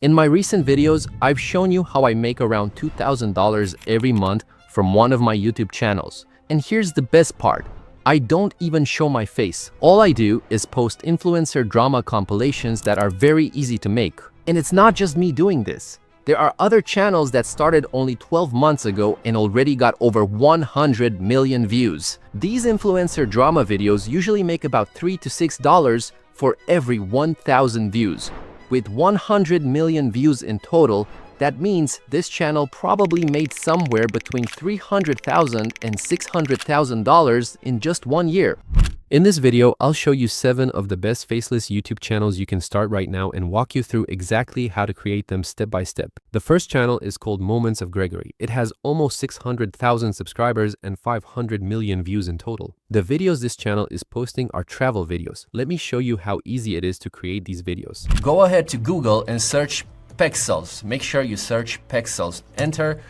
In my recent videos, I've shown you how I make around $2,000 every month from one of my YouTube channels. And here's the best part. I don't even show my face. All I do is post influencer drama compilations that are very easy to make. And it's not just me doing this. There are other channels that started only 12 months ago and already got over 100 million views. These influencer drama videos usually make about $3 to $6 for every 1,000 views. With 100 million views in total, that means this channel probably made somewhere between $300,000 and $600,000 in just 1 year. In this video, I'll show you 7 of the best faceless YouTube channels you can start right now and walk you through exactly how to create them step by step. The first channel is called Moments of Gregory. It has almost 600,000 subscribers and 500 million views in total. The videos this channel is posting are travel videos. Let me show you how easy it is to create these videos. Go ahead to Google and search Pexels. Make sure you search Pexels. Enter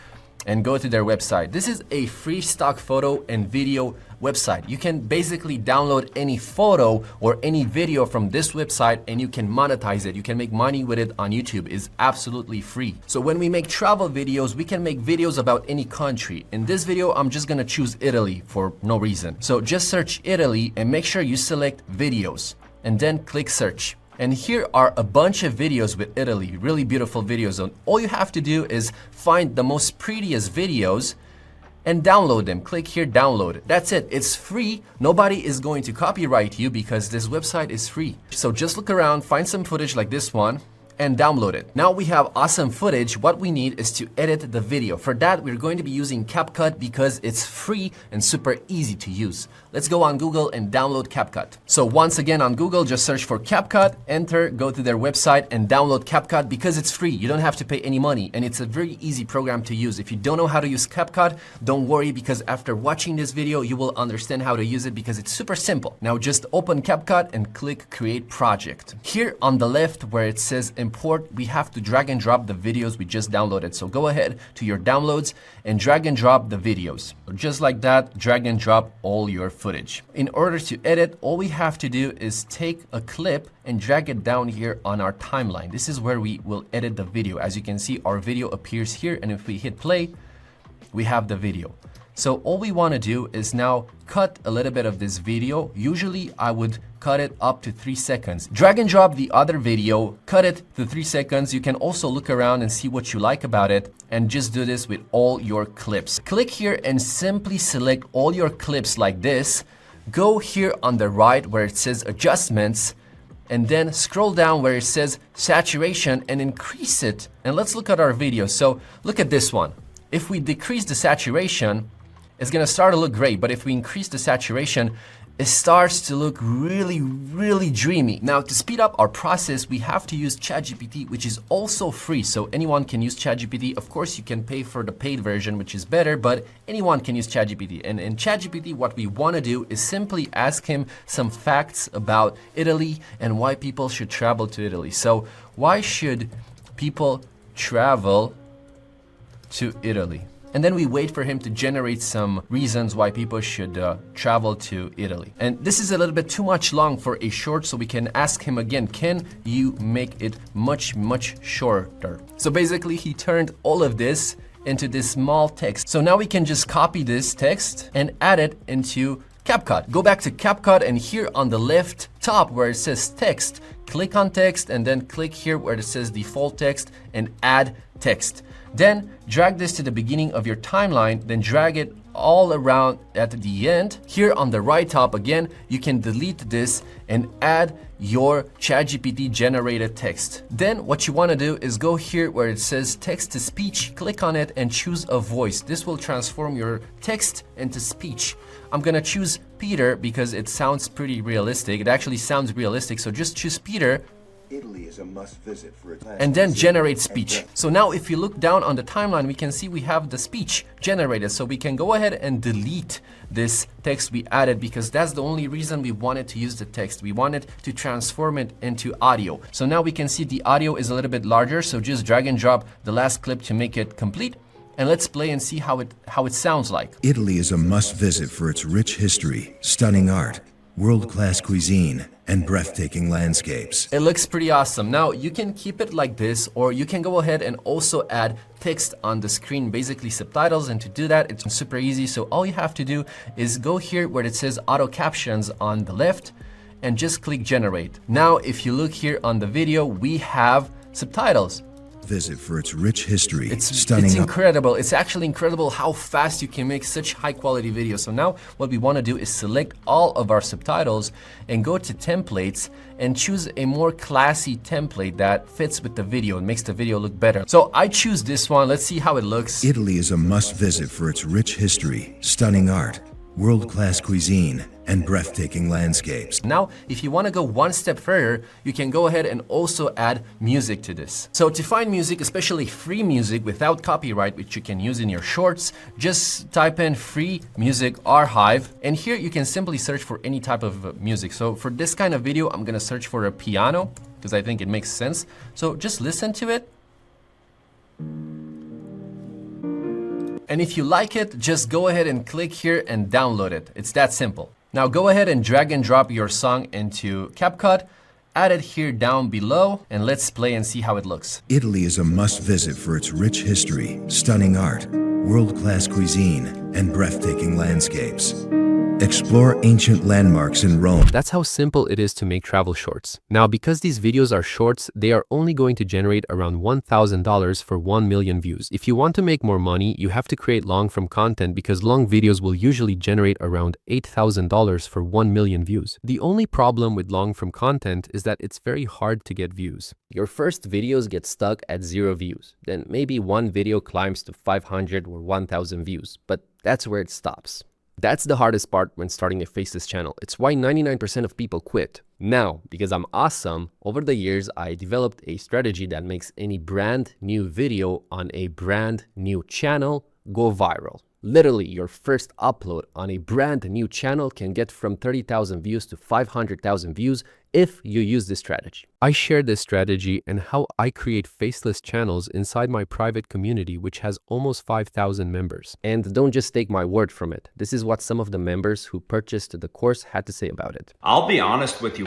and go to their website. This is a free stock photo and video website. You can basically download any photo or any video from this website and you can monetize it. You can make money with it on YouTube. It's absolutely free. So when we make travel videos, we can make videos about any country. In this video, I'm just gonna choose Italy for no reason. So just search Italy and make sure you select videos and then click search. And here are a bunch of videos with Italy, really beautiful videos. And all you have to do is find the most prettiest videos and download them. Click here, download. That's it. It's free. Nobody is going to copyright you because this website is free. So just look around, find some footage like this one, and download it. Now we have awesome footage. What we need is to edit the video. For that, we're going to be using CapCut because it's free and super easy to use. Let's go on Google and download CapCut. So once again on Google, just search for CapCut, enter, go to their website and download CapCut because it's free. You don't have to pay any money and it's a very easy program to use. If you don't know how to use CapCut, don't worry because after watching this video, you will understand how to use it because it's super simple. Now just open CapCut and click Create Project. Here on the left where it says import, we have to drag and drop the videos we just downloaded. So go ahead to your downloads and drag and drop the videos. So just like that, drag and drop all your footage. In order to edit, all we have to do is take a clip and drag it down here on our timeline. This is where we will edit the video. As you can see, our video appears here, and if we hit play, we have the video. So all we want to do is now cut a little bit of this video. Usually I would cut it up to 3 seconds. Drag and drop the other video, cut it to 3 seconds. You can also look around and see what you like about it and just do this with all your clips. Click here and simply select all your clips like this. Go here on the right where it says adjustments and then scroll down where it says saturation and increase it. And let's look at our video. So look at this one. If we decrease the saturation, it's gonna start to look great, but if we increase the saturation, it starts to look really dreamy. Now, to speed up our process, we have to use ChatGPT, which is also free, so anyone can use ChatGPT. Of course, you can pay for the paid version, which is better, but anyone can use ChatGPT. And in ChatGPT, what we want to do is simply ask him some facts about Italy and why people should travel to Italy. So, why should people travel to Italy? And then we wait for him to generate some reasons why people should travel to Italy. And this is a little bit too much long for a short, so we can ask him again, can you make it much shorter? So basically he turned all of this into this small text. So now we can just copy this text and add it into CapCut. Go back to CapCut and here on the left top where it says text, click on text and then click here where it says default text and add text. Then drag this to the beginning of your timeline, then drag it all around at the end. Here on the right top again, you can delete this and add your ChatGPT generated text. Then what you want to do is go here where it says text to speech, click on it and choose a voice. This will transform your text into speech. I'm gonna choose Peter because it sounds pretty realistic. It actually sounds realistic, so just choose Peter. Italy is a must-visit for its and then generate speech. So now if you look down on the timeline, we can see we have the speech generated. So we can go ahead and delete this text we added because that's the only reason we wanted to use the text. We wanted to transform it into audio. So now we can see the audio is a little bit larger. So just drag and drop the last clip to make it complete. And let's play and see how it sounds like. Italy is a must-visit for its rich history, stunning art, world-class cuisine, and breathtaking landscapes. It looks pretty awesome. Now you can keep it like this, or you can go ahead and also add text on the screen, basically subtitles. And to do that, it's super easy. So all you have to do is go here where it says auto captions on the left and just click generate. Now, if you look here on the video, we have subtitles. Visit for its rich history, It's stunning incredible. It's actually incredible how fast you can make such high quality videos. So now what we want to do is select all of our subtitles and go to templates and choose a more classy template that fits with the video and makes the video look better. So I choose this one. Let's see how it looks. Italy is a must-visit for its rich history, stunning art, world-class cuisine, and breathtaking landscapes. Now, if you want to go one step further, you can go ahead and also add music to this. So to find music, especially free music without copyright, which you can use in your shorts, just type in free music archive. And here you can simply search for any type of music. So for this kind of video, I'm going to search for a piano because I think it makes sense. So just listen to it. And if you like it, just go ahead and click here and download it. It's that simple. Now go ahead and drag and drop your song into CapCut, add it here down below, and let's play and see how it looks. Italy is a must-visit for its rich history, stunning art, world-class cuisine, and breathtaking landscapes. Explore ancient landmarks in Rome. That's how simple it is to make travel shorts. Now, because these videos are shorts, they are only going to generate around $1,000 for 1 million views. If you want to make more money, you have to create long-form content because long videos will usually generate around $8,000 for 1 million views. The only problem with long-form content is that it's very hard to get views. Your first videos get stuck at 0 views. Then maybe one video climbs to 500 or 1,000 views, but that's where it stops. That's the hardest part when starting a faceless channel. It's why 99% of people quit. Now, because I'm awesome, over the years, I developed a strategy that makes any brand new video on a brand new channel go viral. Literally, your first upload on a brand new channel can get from 30,000 views to 500,000 views if you use this strategy. I share this strategy and how I create faceless channels inside my private community, which has almost 5,000 members. And don't just take my word from it. This is what some of the members who purchased the course had to say about it. I'll be honest with you,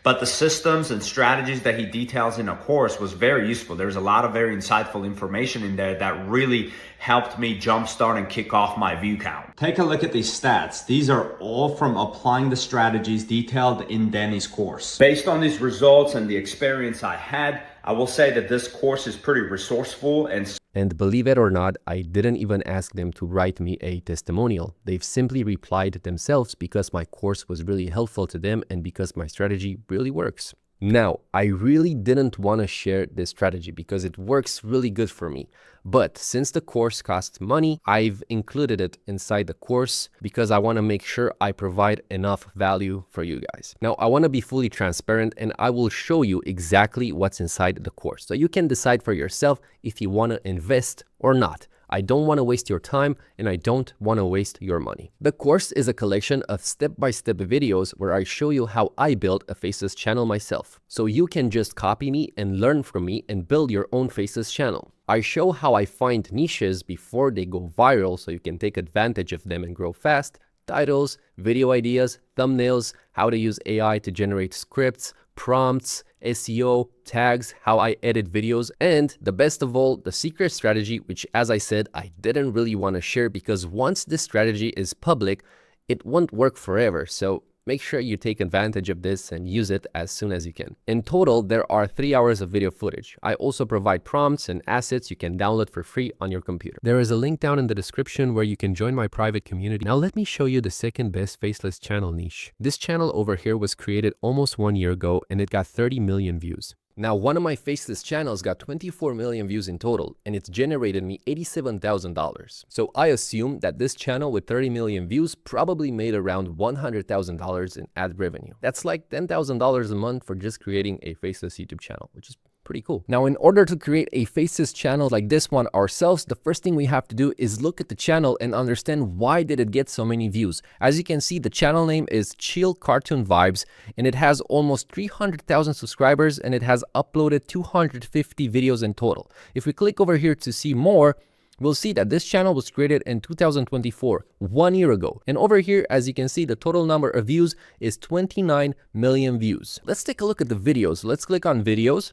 but the systems and strategies that he details in a course was very useful. There's a lot of very insightful information in there that really helped me jumpstart and kick off my view count. Take a look at these stats. These are all from applying the strategies detailed in Danny's course. Based on these results and the experience I had, I will say that this course is pretty resourceful And believe it or not, I didn't even ask them to write me a testimonial. They've simply replied themselves because my course was really helpful to them and because my strategy really works. Now, I really didn't want to share this strategy because it works really good for me. But since the course costs money, I've included it inside the course because I want to make sure I provide enough value for you guys. Now, I want to be fully transparent and I will show you exactly what's inside the course. So you can decide for yourself if you want to invest or not. I don't want to waste your time and I don't want to waste your money. The course is a collection of step-by-step videos where I show you how I built a faceless channel myself. So you can just copy me and learn from me and build your own faceless channel. I show how I find niches before they go viral so you can take advantage of them and grow fast. Titles, video ideas, thumbnails, how to use AI to generate scripts, prompts, SEO, tags, how I edit videos, and the best of all, the secret strategy, which as I said, I didn't really want to share because once this strategy is public, it won't work forever. So make sure you take advantage of this and use it as soon as you can. In total, there are 3 hours of video footage. I also provide prompts and assets you can download for free on your computer. There is a link down in the description where you can join my private community. Now let me show you the second best faceless channel niche. This channel over here was created almost 1 year ago and it got 30 million views. Now, one of my faceless channels got 24 million views in total, and it's generated me $87,000. So I assume that this channel with 30 million views probably made around $100,000 in ad revenue. That's like $10,000 a month for just creating a faceless YouTube channel, which is pretty cool. Now, in order to create a faceless channel like this one ourselves, the first thing we have to do is look at the channel and understand why did it get so many views. As you can see, the channel name is Chill Cartoon Vibes, and it has almost 300,000 subscribers, and it has uploaded 250 videos in total. If we click over here to see more, we'll see that this channel was created in 2024, 1 year ago. And over here, as you can see, the total number of views is 29 million views. Let's take a look at the videos. Let's click on videos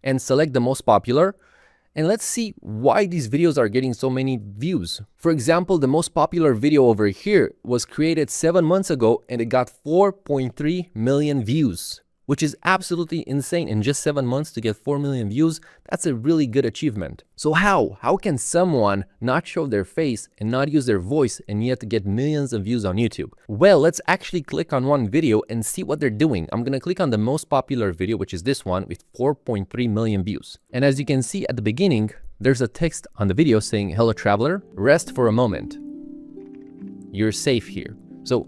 and select the most popular. And let's see why these videos are getting so many views. For example, the most popular video over here was created 7 months ago and it got 4.3 million views, which is absolutely insane. In just 7 months to get 4 million views, that's a really good achievement. So how can someone not show their face and not use their voice and yet get millions of views on YouTube? Well, let's actually click on one video and see what they're doing. I'm gonna click on the most popular video, which is this one with 4.3 million views. And as you can see at the beginning, there's a text on the video saying, "Hello traveler, rest for a moment. You're safe here." So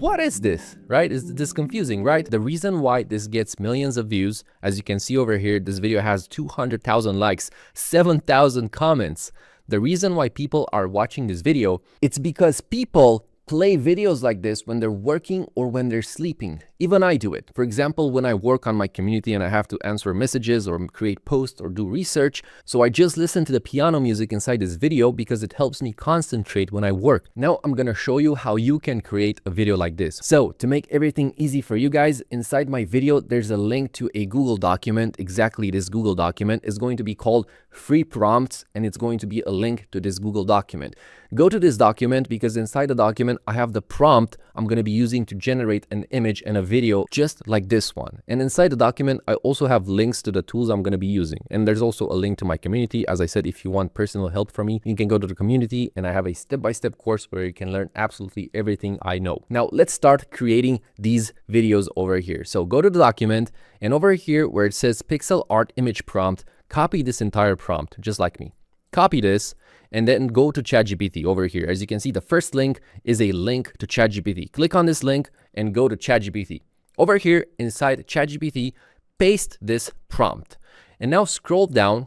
what is this, right? Is this confusing, right? The reason why this gets millions of views, as you can see over here, this video has 200,000 likes, 7,000 comments. The reason why people are watching this video, it's because people play videos like this when they're working or when they're sleeping. Even I do it. For example, when I work on my community and I have to answer messages or create posts or do research, so I just listen to the piano music inside this video because it helps me concentrate when I work. Now I'm gonna show you how you can create a video like this. So to make everything easy for you guys, inside my video there's a link to a Google document. Exactly, this Google document is going to be called Free Prompts, and it's going to be a link to this Google document. Go to this document because inside the document I have the prompt I'm going to be using to generate an image and a video just like this one. And inside the document I also have links to the tools I'm going to be using. And there's also a link to my community. As I said, if you want personal help from me, you can go to the community and I have a step-by-step course where you can learn absolutely everything I know. Now let's start creating these videos over here. So go to the document and over here where it says pixel art image prompt, copy this entire prompt just like me. Copy this and then go to ChatGPT over here. As you can see, the first link is a link to ChatGPT. Click on this link and go to ChatGPT. Over here inside ChatGPT, paste this prompt. And now scroll down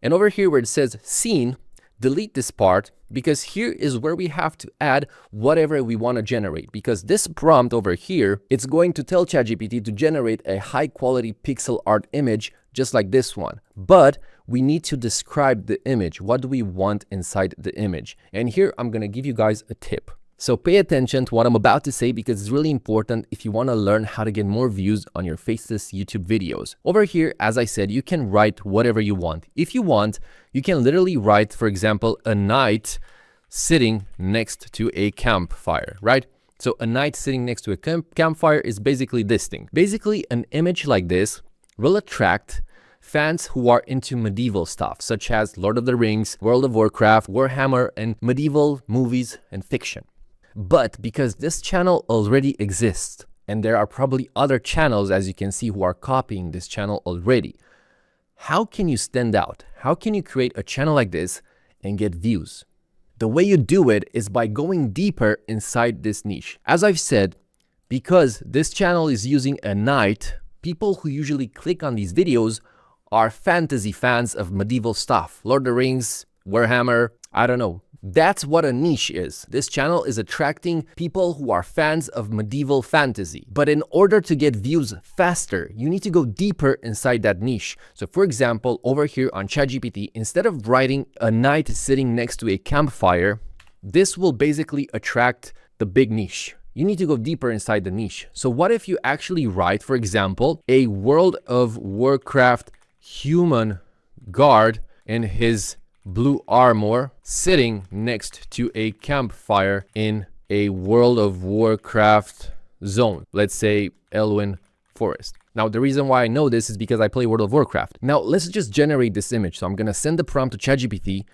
and over here where it says scene, delete this part because here is where we have to add whatever we want to generate. Because this prompt over here, it's going to tell ChatGPT to generate a high quality pixel art image just like this one. But we need to describe the image. What do we want inside the image? And here I'm going to give you guys a tip. So pay attention to what I'm about to say because it's really important if you want to learn how to get more views on your faceless YouTube videos. Over here, as I said, you can write whatever you want. If you want, you can literally write, for example, a knight sitting next to a campfire, right? So a knight sitting next to a campfire is basically this thing. Basically, an image like this will attract fans who are into medieval stuff, such as Lord of the Rings, World of Warcraft, Warhammer, and medieval movies and fiction. But because this channel already exists, and there are probably other channels, as you can see, who are copying this channel already, how can you stand out? How can you create a channel like this and get views? The way you do it is by going deeper inside this niche. As I've said, because this channel is using a knight, people who usually click on these videos are fantasy fans of medieval stuff. Lord of the Rings, Warhammer, I don't know. That's what a niche is. This channel is attracting people who are fans of medieval fantasy. But in order to get views faster, you need to go deeper inside that niche. So for example, over here on ChatGPT, instead of writing a knight sitting next to a campfire, this will basically attract the big niche. You need to go deeper inside the niche. So what if you actually write, for example, a World of Warcraft human guard in his blue armor sitting next to a campfire in a World of Warcraft zone, let's say Elwyn Forest. Now the reason why I know this is because I play World of Warcraft. Now let's just generate this image. So I'm gonna send the prompt to ChatGPT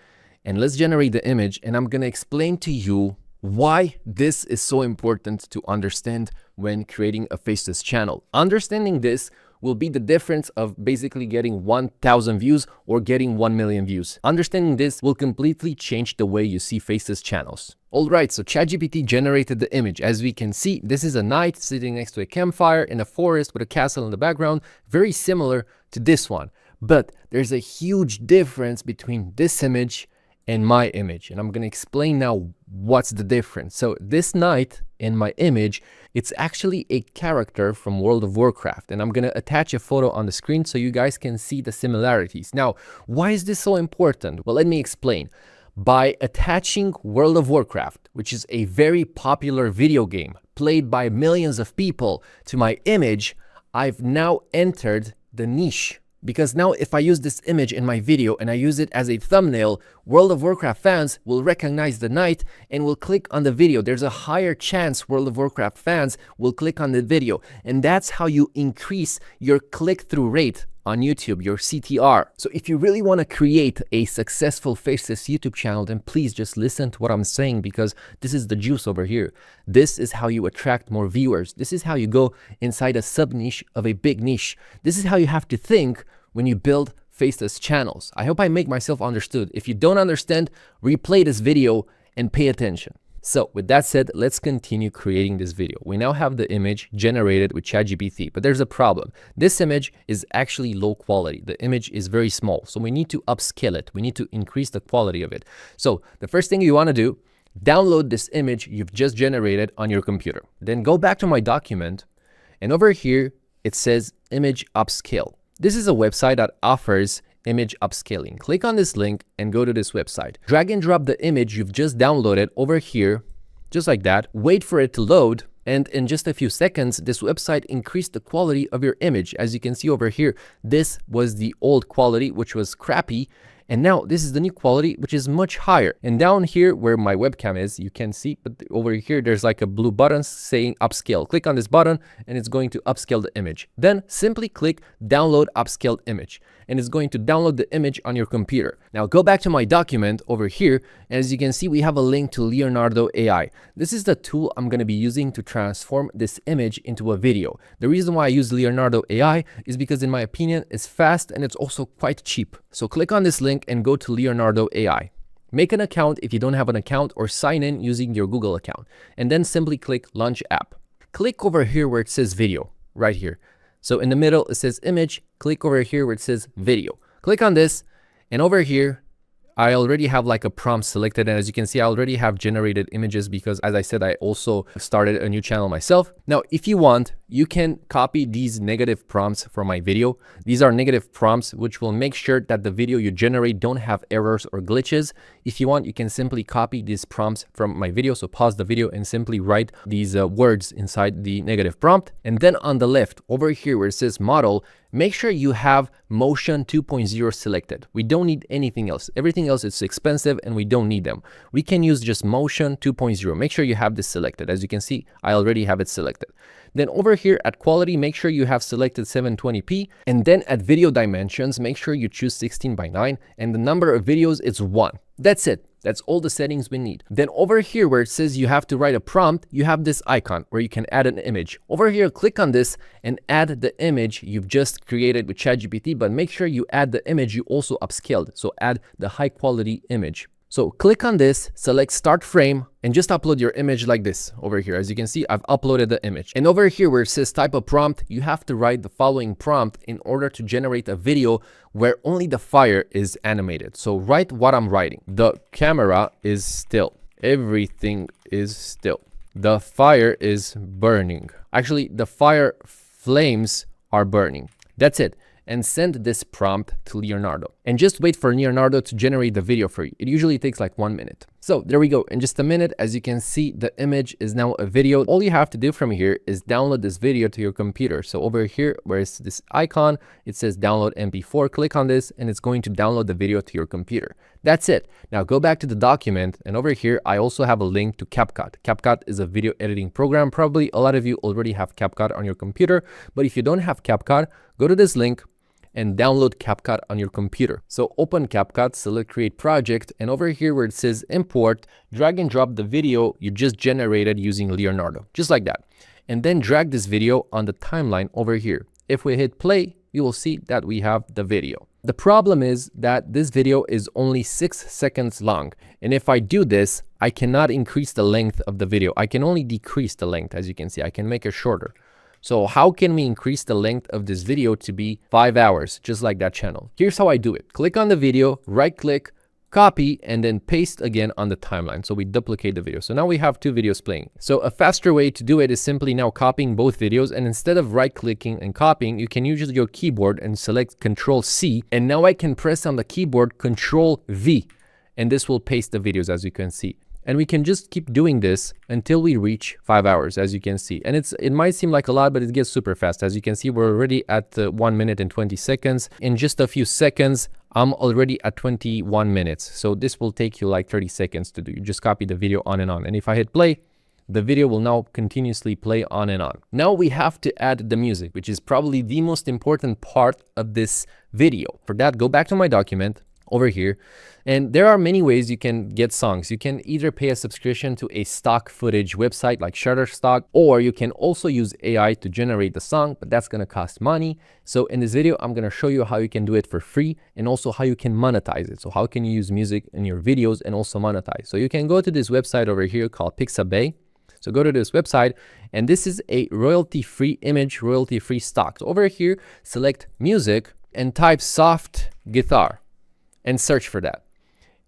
and let's generate the image, and I'm gonna explain to you why this is so important to understand when creating a faceless channel. Understanding this will be the difference of basically getting 1,000 views or getting 1 million views. Understanding this will completely change the way you see faceless channels. Alright, so ChatGPT generated the image. As we can see, this is a knight sitting next to a campfire in a forest with a castle in the background, very similar to this one. But there's a huge difference between this image and my image, and I'm gonna explain now what's the difference. So this knight in my image, it's actually a character from World of Warcraft, and I'm gonna attach a photo on the screen so you guys can see the similarities. Now, why is this so important? Well, let me explain. By attaching World of Warcraft, which is a very popular video game played by millions of people, to my image, I've now entered the niche. Because now if I use this image in my video and I use it as a thumbnail, World of Warcraft fans will recognize the knight and will click on the video. There's a higher chance World of Warcraft fans will click on the video. And that's how you increase your click-through rate on YouTube, your CTR. So if you really want to create a successful faceless YouTube channel, then please just listen to what I'm saying, because this is the juice over here. This is how you attract more viewers. This is how you go inside a sub niche of a big niche. This is how you have to think when you build faceless channels. I hope I make myself understood. If you don't understand, replay this video and pay attention. So with that said, let's continue creating this video. We now have the image generated with ChatGPT, but there's a problem. This image is actually low quality. The image is very small, so we need to upscale it. We need to increase the quality of it. So the first thing you want to do, download this image you've just generated on your computer. Then go back to my document, and over here, it says image upscale. This is a website that offers image upscaling. Click on this link and go to this website. Drag and drop the image you've just downloaded over here, just like that. Wait for it to load, and in just a few seconds, this website increased the quality of your image. As you can see over here, this was the old quality, which was crappy, and now this is the new quality, which is much higher. And down here where my webcam is, you can see, but over here, there's like a blue button saying upscale. Click on this button and it's going to upscale the image. Then simply click download upscaled image, and it's going to download the image on your computer. Now go back to my document over here. And as you can see, we have a link to Leonardo AI. This is the tool I'm going to be using to transform this image into a video. The reason why I use Leonardo AI is because in my opinion, it's fast and it's also quite cheap. So click on this link and go to Leonardo AI. Make an account if you don't have an account, or sign in using your Google account, and then simply click Launch App. Click over here where it says video, right here. So in the middle, it says image. Click over here where it says video. Click on this, and over here, I already have like a prompt selected, and as you can see, I already have generated images because, as I said, I also started a new channel myself. Now, if you want, you can copy these negative prompts from my video. These are negative prompts which will make sure that the video you generate don't have errors or glitches. If you want, you can simply copy these prompts from my video. So pause the video and simply write these words inside the negative prompt. And then on the left over here where it says model, make sure you have Motion 2.0 selected. We don't need anything else. Everything else is expensive and we don't need them. We can use just Motion 2.0. Make sure you have this selected. As you can see, I already have it selected. Then over here at quality, make sure you have selected 720p. And then at video dimensions, make sure you choose 16:9. And the number of videos is 1. That's it. That's all the settings we need. Then over here where it says you have to write a prompt, you have this icon where you can add an image. Over here, click on this and add the image you've just created with ChatGPT, but make sure you add the image you also upscaled. So add the high quality image. So click on this, select start frame, and just upload your image like this over here. As you can see, I've uploaded the image. And over here where it says type a prompt, you have to write the following prompt in order to generate a video where only the fire is animated. So write what I'm writing. The camera is still. Everything is still. The fire is burning. Actually, the fire flames are burning. That's it. And send this prompt to Leonardo. And just wait for Leonardo to generate the video for you. It usually takes like 1 minute. So there we go. In just a minute, as you can see, the image is now a video. All you have to do from here is download this video to your computer. So over here, where it's this icon, it says download MP4. Click on this and it's going to download the video to your computer. That's it. Now go back to the document, and over here, I also have a link to CapCut. CapCut is a video editing program. Probably a lot of you already have CapCut on your computer, but if you don't have CapCut, go to this link and download CapCut on your computer. So open CapCut, select create project, and over here where it says import, drag and drop the video you just generated using Leonardo, just like that. And then drag this video on the timeline over here. If we hit play, you will see that we have the video. The problem is that this video is only 6 seconds long. And if I do this, I cannot increase the length of the video. I can only decrease the length. As you can see, I can make it shorter. So how can we increase the length of this video to be 5 hours, just like that channel? Here's how I do it. Click on the video, right click, copy, and then paste again on the timeline. So we duplicate the video. So now we have 2 videos playing. So a faster way to do it is simply now copying both videos. And instead of right clicking and copying, you can use your keyboard and select Control C. And now I can press on the keyboard Control V. and this will paste the videos, as you can see. And we can just keep doing this until we reach 5 hours, as you can see. And it might seem like a lot, but it gets super fast. As you can see, we're already at 1 minute and 20 seconds. In just a few seconds, I'm already at 21 minutes. So this will take you like 30 seconds to do. You just copy the video on and on. And if I hit play, the video will now continuously play on and on. Now we have to add the music, which is probably the most important part of this video. For that, go back to my document over here, and there are many ways you can get songs. You can either pay a subscription to a stock footage website like Shutterstock, or you can also use AI to generate the song, but that's going to cost money. So in this video, I'm going to show you how you can do it for free and also how you can monetize it. So how can you use music in your videos and also monetize? So you can go to this website over here called Pixabay. So go to this website, and this is a royalty-free image, royalty-free stock. So over here, select music and type soft guitar and search for that.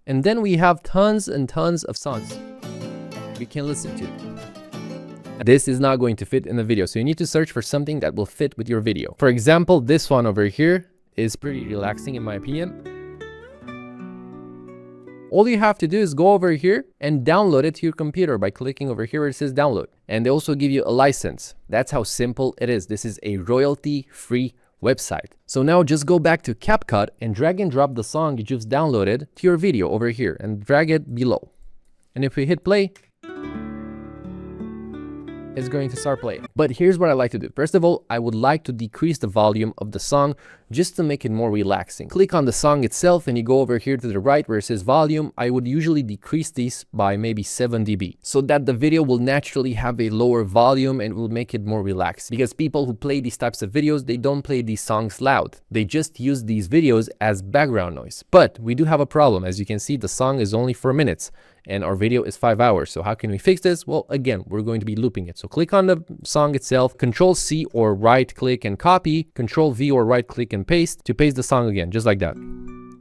And then we have tons and tons of songs we can listen to. This is not going to fit in the video, so you need to search for something that will fit with your video. For example, this one over here is pretty relaxing in my opinion. All you have to do is go over here and download it to your computer by clicking over here where it says download. And they also give you a license. That's how simple it is. This is a royalty-free website. So now just go back to CapCut and drag and drop the song you just downloaded to your video over here and drag it below. And if we hit play, it's going to start playing. But here's what I like to do. First of all, I would like to decrease the volume of the song just to make it more relaxing. Click on the song itself and you go over here to the right where it says volume. I would usually decrease this by maybe 7 dB so that the video will naturally have a lower volume and will make it more relaxed. Because people who play these types of videos, they don't play these songs loud. They just use these videos as background noise. But we do have a problem. As you can see, the song is only 4 minutes. And our video is 5 hours. So how can we fix this? Well, again, we're going to be looping it. So click on the song itself, Control C or right click and copy, Control V or right click and paste to paste the song again, just like that.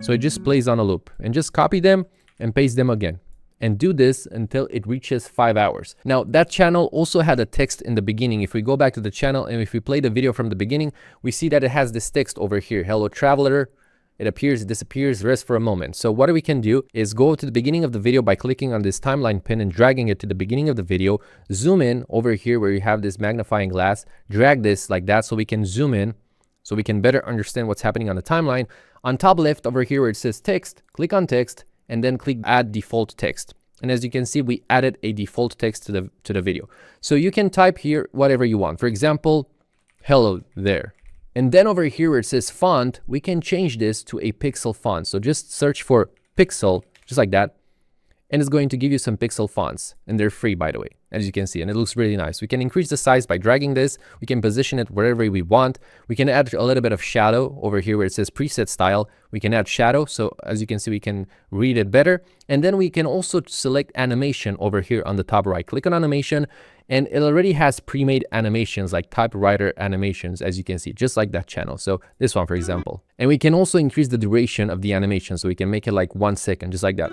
So it just plays on a loop, and just copy them and paste them again. And do this until it reaches 5 hours. Now that channel also had a text in the beginning. If we go back to the channel and if we play the video from the beginning, we see that it has this text over here, hello traveler. It appears, it disappears, rest for a moment. So what we can do is go to the beginning of the video by clicking on this timeline pin and dragging it to the beginning of the video. Zoom in over here where you have this magnifying glass. Drag this like that so we can zoom in, so we can better understand what's happening on the timeline. On top left over here where it says text, click on text and then click add default text. And as you can see, we added a default text to the video. So you can type here whatever you want. For example, hello there. And then over here where it says font, we can change this to a pixel font. So just search for pixel, just like that. And it's going to give you some pixel fonts. And they're free, by the way, as you can see. And it looks really nice. We can increase the size by dragging this. We can position it wherever we want. We can add a little bit of shadow over here where it says preset style. We can add shadow. So as you can see, we can read it better. And then we can also select animation over here on the top right. Click on animation. And it already has pre-made animations like typewriter animations, as you can see, just like that channel. So this one, for example. And we can also increase the duration of the animation. So we can make it like 1 second, just like that.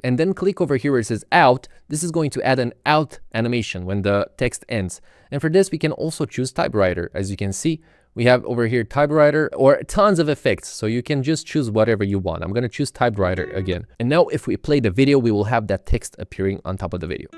And then click over here where it says out. This is going to add an out animation when the text ends. And for this, we can also choose typewriter. As you can see, we have over here typewriter or tons of effects. So you can just choose whatever you want. I'm going to choose typewriter again. And now if we play the video, we will have that text appearing on top of the video.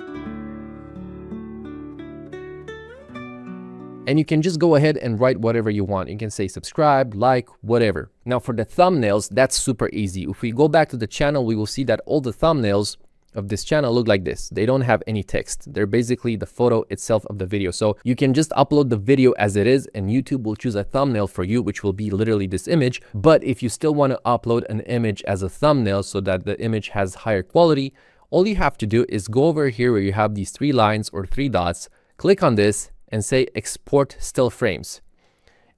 And you can just go ahead and write whatever you want. You can say subscribe, like, whatever. Now for the thumbnails, that's super easy. If we go back to the channel, we will see that all the thumbnails of this channel look like this. They don't have any text. They're basically the photo itself of the video. So you can just upload the video as it is and YouTube will choose a thumbnail for you, which will be literally this image. But if you still want to upload an image as a thumbnail so that the image has higher quality, all you have to do is go over here where you have these 3 lines or 3 dots, click on this, and say export still frames.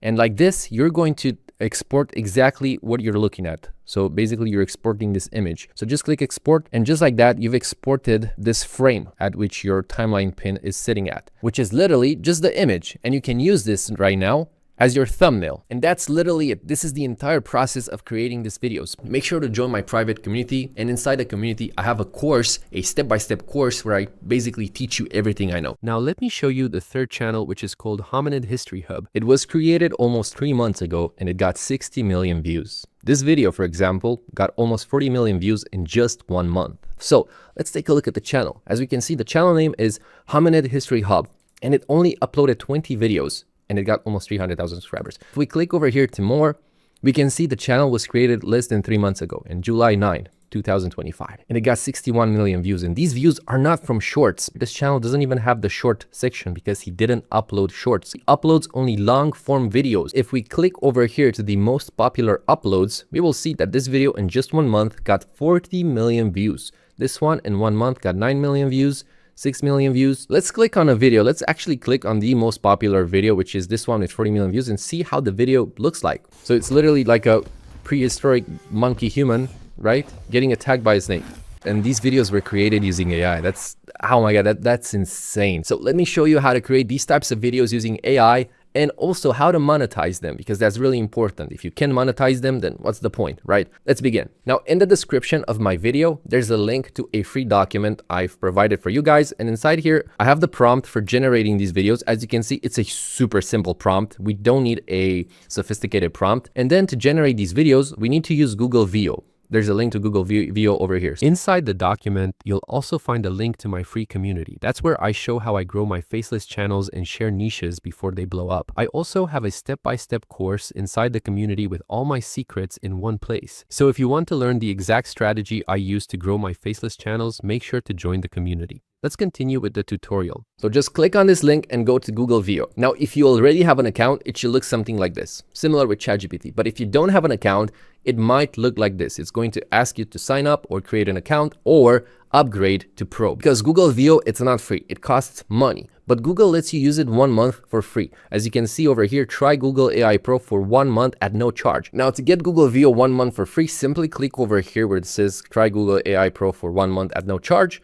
And like this, you're going to export exactly what you're looking at. So basically you're exporting this image. So just click export, and just like that, you've exported this frame at which your timeline pin is sitting at, which is literally just the image. And you can use this right now as your thumbnail. And that's literally it. This is the entire process of creating these videos. Make sure to join my private community. And inside the community, I have a course, a step-by-step course where I basically teach you everything I know. Now, let me show you the third channel, which is called Hominid History Hub. It was created almost 3 months ago and it got 60 million views. This video, for example, got almost 40 million views in just 1 month. So let's take a look at the channel. As we can see, the channel name is Hominid History Hub, and it only uploaded 20 videos and it got almost 300,000 subscribers. If we click over here to more, we can see the channel was created less than 3 months ago, in July 9, 2025. And it got 61 million views. And these views are not from shorts. This channel doesn't even have the short section because he didn't upload shorts. He uploads only long form videos. If we click over here to the most popular uploads, we will see that this video in just 1 month got 40 million views. This one in 1 month got 9 million views. 6 million views. Let's click on a video. Let's actually click on the most popular video, which is this one with 40 million views, and see how the video looks like. So it's literally like a prehistoric monkey human, right? Getting attacked by a snake. And these videos were created using AI. That's, oh my God, that's insane. So let me show you how to create these types of videos using AI, and also how to monetize them, because that's really important. If you can monetize them, then what's the point, right? Let's begin. Now, in the description of my video, there's a link to a free document I've provided for you guys. And inside here, I have the prompt for generating these videos. As you can see, it's a super simple prompt. We don't need a sophisticated prompt. And then to generate these videos, we need to use Google VO. There's a link to Google VO over here. Inside the document, you'll also find a link to my free community. That's where I show how I grow my faceless channels and share niches before they blow up. I also have a step-by-step course inside the community with all my secrets in one place. So if you want to learn the exact strategy I use to grow my faceless channels, make sure to join the community. Let's continue with the tutorial. So just click on this link and go to Google VO. Now, if you already have an account, it should look something like this, similar with ChatGPT. But if you don't have an account, it might look like this. It's going to ask you to sign up or create an account or upgrade to Pro. Because Google VO, it's not free. It costs money. But Google lets you use it 1 month for free. As you can see over here, try Google AI Pro for 1 month at no charge. Now, to get Google VO 1 month for free, simply click over here where it says try Google AI Pro for 1 month at no charge.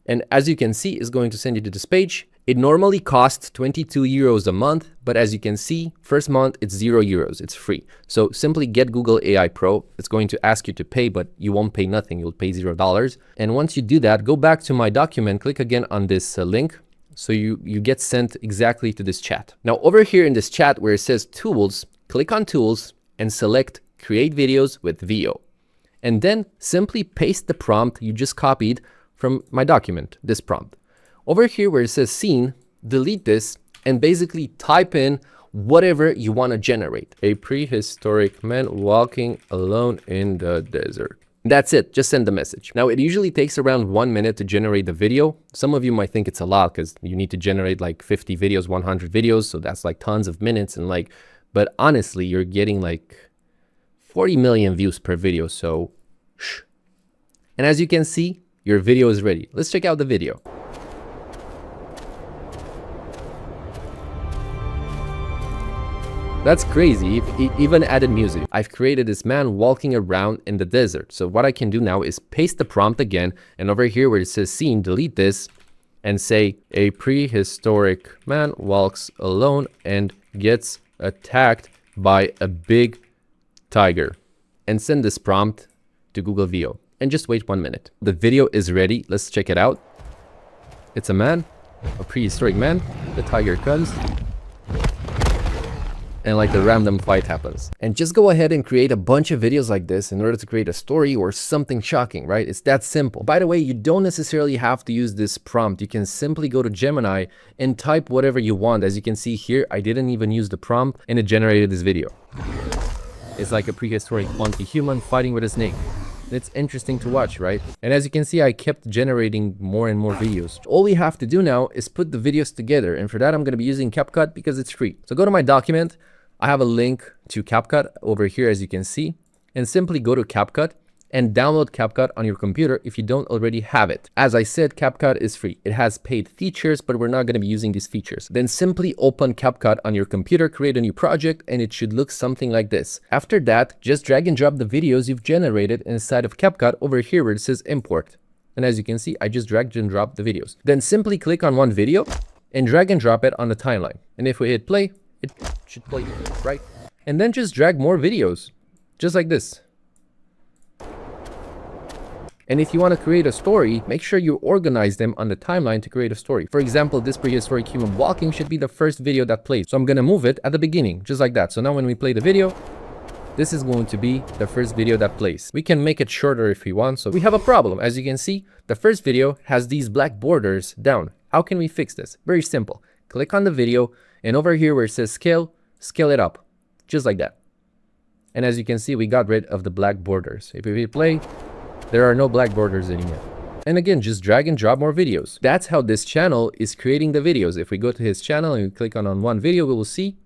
And as you can see, it's going to send you to this page. It normally costs 22 euros a month, but as you can see, first month it's 0 euros, it's free. So simply get Google AI Pro. It's going to ask you to pay, but you won't pay nothing, you'll pay $0. And once you do that, go back to my document, click again on this link. So you get sent exactly to this chat. Now over here in this chat where it says tools, click on tools and select create videos with VO. And then simply paste the prompt you just copied from my document, this prompt. Over here where it says scene, delete this and basically type in whatever you want to generate. A prehistoric man walking alone in the desert. That's it, just send the message. Now it usually takes around 1 minute to generate the video. Some of you might think it's a lot because you need to generate like 50 videos, 100 videos. So that's like tons of minutes and like, but honestly, you're getting like 40 million views per video. So shh. And as you can see, your video is ready. Let's check out the video. That's crazy, it even added music. I've created this man walking around in the desert. So what I can do now is paste the prompt again, and over here where it says scene, delete this and say a prehistoric man walks alone and gets attacked by a big tiger, and send this prompt to Google VO. And just wait 1 minute. The video is ready. Let's check it out. It's a man, a prehistoric man. The tiger comes. And like the random fight happens. And just go ahead and create a bunch of videos like this in order to create a story or something shocking, right? It's that simple. By the way, you don't necessarily have to use this prompt. You can simply go to Gemini and type whatever you want. As you can see here, I didn't even use the prompt and it generated this video. It's like a prehistoric monkey human fighting with a snake. It's interesting to watch, right? And as you can see, I kept generating more and more videos. All we have to do now is put the videos together. And for that, I'm going to be using CapCut because it's free. So go to my document. I have a link to CapCut over here, as you can see, and simply go to CapCut and download CapCut on your computer if you don't already have it. As I said, CapCut is free. It has paid features, but we're not going to be using these features. Then simply open CapCut on your computer, create a new project, and it should look something like this. After that, just drag and drop the videos you've generated inside of CapCut over here where it says import. And as you can see, I just dragged and dropped the videos. Then simply click on one video and drag and drop it on the timeline. And if we hit play, it should play, right? And then just drag more videos, just like this. And if you want to create a story, make sure you organize them on the timeline to create a story. For example, this prehistoric human walking should be the first video that plays. So I'm going to move it at the beginning, just like that. So now when we play the video, this is going to be the first video that plays. We can make it shorter if we want. So we have a problem. As you can see, the first video has these black borders down. How can we fix this? Very simple. Click on the video, and over here where it says scale, scale it up, just like that. And as you can see, we got rid of the black borders. If we play, there are no black borders anymore. And again, just drag and drop more videos. That's how this channel is creating the videos. If we go to his channel and we click on one video, we will see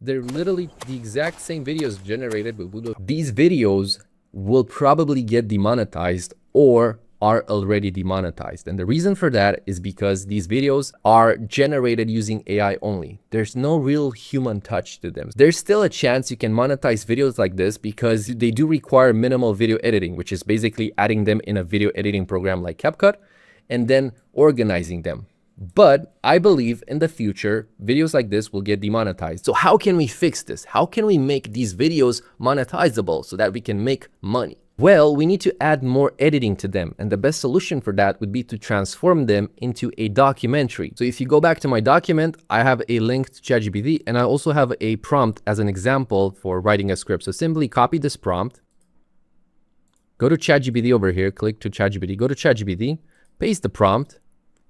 they're literally the exact same videos generated. These videos will probably get demonetized or are already demonetized. And the reason for that is because these videos are generated using AI only. There's no real human touch to them. There's still a chance you can monetize videos like this because they do require minimal video editing, which is basically adding them in a video editing program like CapCut and then organizing them. But I believe in the future, videos like this will get demonetized. So how can we fix this? How can we make these videos monetizable so that we can make money? Well, we need to add more editing to them, and the best solution for that would be to transform them into a documentary. So if you go back to my document, I have a link to ChatGPT, and I also have a prompt as an example for writing a script. So simply copy this prompt, go to ChatGPT over here, click to ChatGPT, go to ChatGPT, paste the prompt,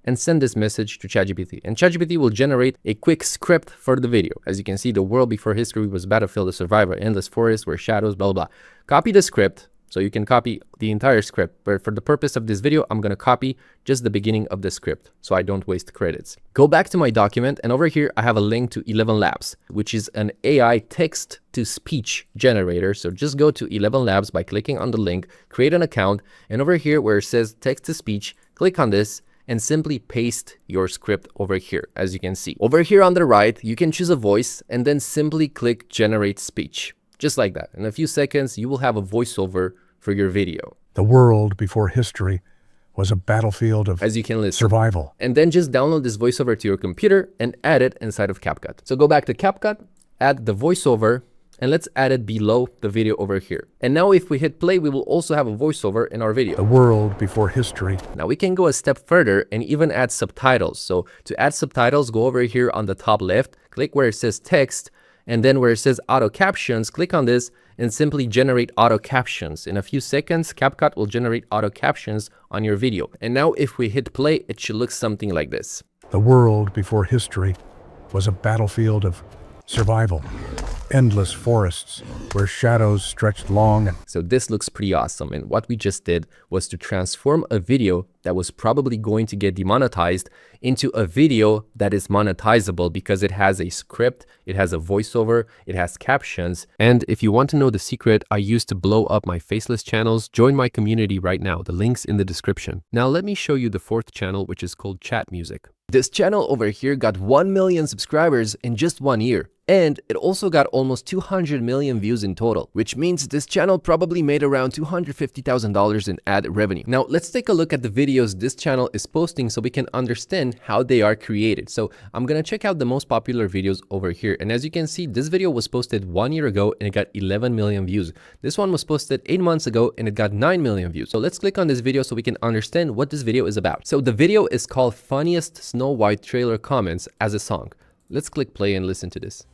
and send this message to ChatGPT. And ChatGPT will generate a quick script for the video. As you can see, the world before history was battlefield, a survivor, endless forest where shadows, blah, blah, blah. Copy the script. So you can copy the entire script, but for the purpose of this video, I'm going to copy just the beginning of the script so I don't waste credits. Go back to my document, and over here I have a link to 11 Labs, which is an AI text to speech generator. So just go to 11 Labs by clicking on the link, create an account, and over here where it says text to speech, click on this and simply paste your script over here. As you can see over here on the right, you can choose a voice and then simply click generate speech. Just like that. In a few seconds, you will have a voiceover for your video. The world before history was a battlefield of, as you can listen, survival. And then just download this voiceover to your computer and add it inside of CapCut. So go back to CapCut, add the voiceover, and let's add it below the video over here. And now if we hit play, we will also have a voiceover in our video. The world before history. Now we can go a step further and even add subtitles. So to add subtitles, go over here on the top left, click where it says text, and then where it says auto captions, click on this and simply generate auto captions. In a few seconds, CapCut will generate auto captions on your video. And now if we hit play, it should look something like this. The world before history was a battlefield of survival. Endless forests where shadows stretched long. So this looks pretty awesome. And what we just did was to transform a video that was probably going to get demonetized into a video that is monetizable because it has a script, it has a voiceover, it has captions. And if you want to know the secret I used to blow up my faceless channels, join my community right now. The link's in the description. Now let me show you the fourth channel, which is called Chat Music. This channel over here got 1 million subscribers in just 1 year. And it also got almost 200 million views in total, which means this channel probably made around $250,000 in ad revenue. Now let's take a look at the videos this channel is posting so we can understand how they are created. So I'm gonna check out the most popular videos over here. And as you can see, this video was posted 1 year ago and it got 11 million views. This one was posted 8 months ago and it got 9 million views. So let's click on this video so we can understand what this video is about. So the video is called Funniest Snow White Trailer Comments as a Song. Let's click play and listen to this.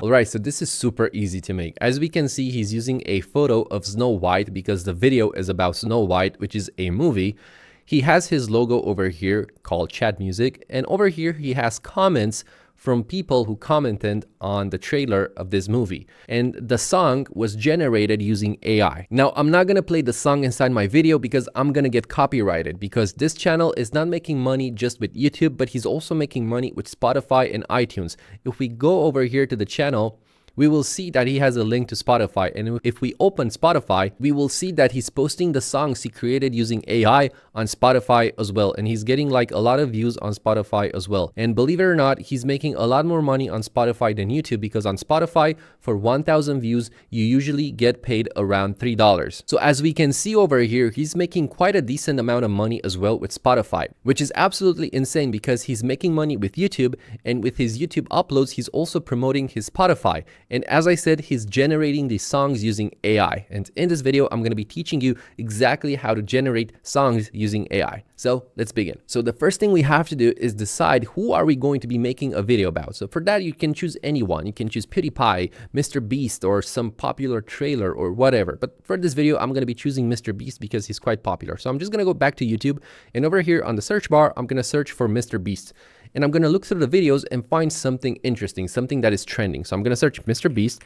Alright, so this is super easy to make. As we can see, he's using a photo of Snow White because the video is about Snow White, which is a movie. He has his logo over here called Chat Music, and over here he has comments from people who commented on the trailer of this movie. And the song was generated using AI. Now, I'm not gonna play the song inside my video because I'm gonna get copyrighted, because this channel is not making money just with YouTube, but he's also making money with Spotify and iTunes. If we go over here to the channel, we will see that he has a link to Spotify. And if we open Spotify, we will see that he's posting the songs he created using AI on Spotify as well. And he's getting like a lot of views on Spotify as well. And believe it or not, he's making a lot more money on Spotify than YouTube, because on Spotify, for 1,000 views, you usually get paid around $3. So as we can see over here, he's making quite a decent amount of money as well with Spotify, which is absolutely insane because he's making money with YouTube, and with his YouTube uploads, he's also promoting his Spotify. And as I said, he's generating these songs using AI. And in this video, I'm going to be teaching you exactly how to generate songs using AI. So let's begin. So the first thing we have to do is decide who are we going to be making a video about. So for that, you can choose anyone. You can choose PewDiePie, Mr. Beast, or some popular trailer or whatever. But for this video, I'm going to be choosing Mr. Beast because he's quite popular. So I'm just going to go back to YouTube, and over here on the search bar, I'm going to search for Mr. Beast. And I'm going to look through the videos and find something interesting, something that is trending. So I'm going to search Mr. Beast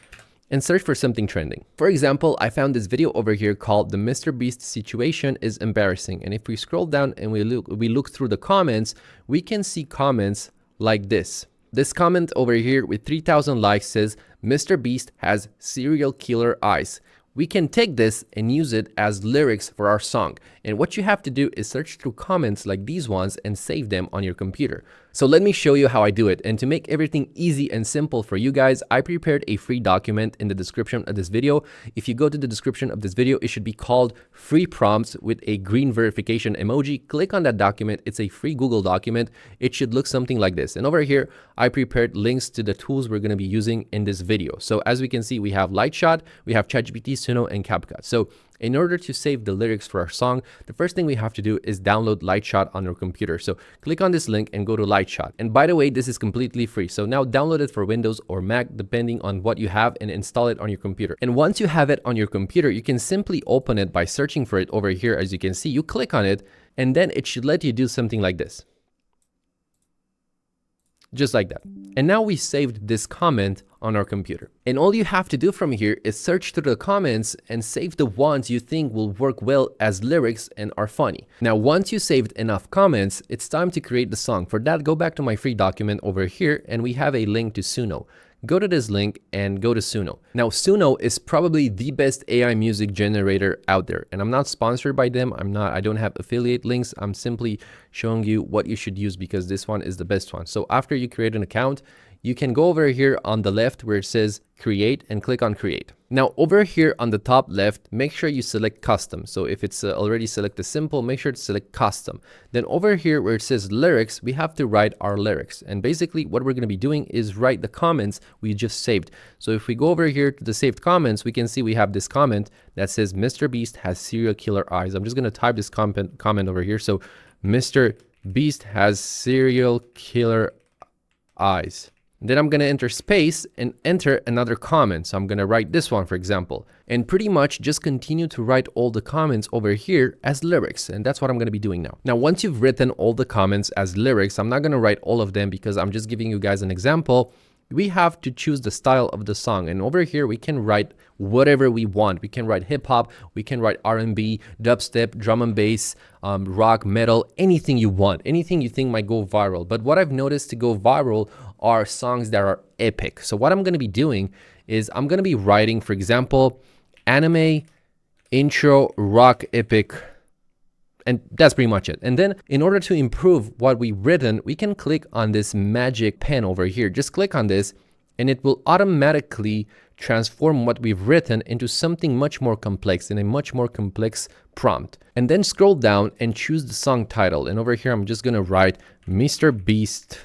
and search for something trending. For example, I found this video over here called "The Mr. Beast Situation is Embarrassing." And if we scroll down and we look through the comments, we can see comments like this. This comment over here with 3,000 likes says, "Mr. Beast has serial killer eyes." We can take this and use it as lyrics for our song. And what you have to do is search through comments like these ones and save them on your computer. So let me show you how I do it. And to make everything easy and simple for you guys, I prepared a free document in the description of this video. If you go to the description of this video, it should be called "Free Prompts" with a green verification emoji. Click on that document. It's a free Google document. It should look something like this. And over here, I prepared links to the tools we're going to be using in this video. So as we can see, we have Lightshot, we have ChatGPT, Suno, and CapCut. So in order to save the lyrics for our song, the first thing we have to do is download Lightshot on your computer. So click on this link and go to Lightshot. And by the way, this is completely free. So now download it for Windows or Mac, depending on what you have, and install it on your computer. And once you have it on your computer, you can simply open it by searching for it over here. As you can see, you click on it, and then it should let you do something like this. Just like that. And now we saved this comment on our computer. And all you have to do from here is search through the comments and save the ones you think will work well as lyrics and are funny. Now, once you saved enough comments, it's time to create the song. For that, go back to my free document over here, and we have a link to Suno. Go to this link and go to Suno. Now, Suno is probably the best AI music generator out there, and I'm not sponsored by them. I don't have affiliate links. I'm simply showing you what you should use because this one is the best one. So after you create an account, you can go over here on the left where it says create and click on create. Now over here on the top left, make sure you select custom. So if it's already selected simple, make sure to select custom. Then over here where it says lyrics, we have to write our lyrics. And basically what we're going to be doing is write the comments we just saved. So if we go over here to the saved comments, we can see we have this comment that says Mr. Beast has serial killer eyes. I'm just going to type this comment over here. So Mr. Beast has serial killer eyes. Then I'm going to enter space and enter another comment. So I'm going to write this one, for example, and pretty much just continue to write all the comments over here as lyrics. And that's what I'm going to be doing now. Now, once you've written all the comments as lyrics, I'm not going to write all of them because I'm just giving you guys an example. We have to choose the style of the song. And over here, we can write whatever we want. We can write hip hop, we can write R&B, dubstep, drum and bass, rock, metal, anything you want, anything you think might go viral. But what I've noticed to go viral are songs that are epic. So what I'm going to be doing is I'm going to be writing, for example, anime intro rock epic. And that's pretty much it. And then in order to improve what we've written, we can click on this magic pen over here. Just click on this and it will automatically transform what we've written into something much more complex, in a much more complex prompt. And then scroll down and choose the song title. And over here, I'm just going to write Mr. Beast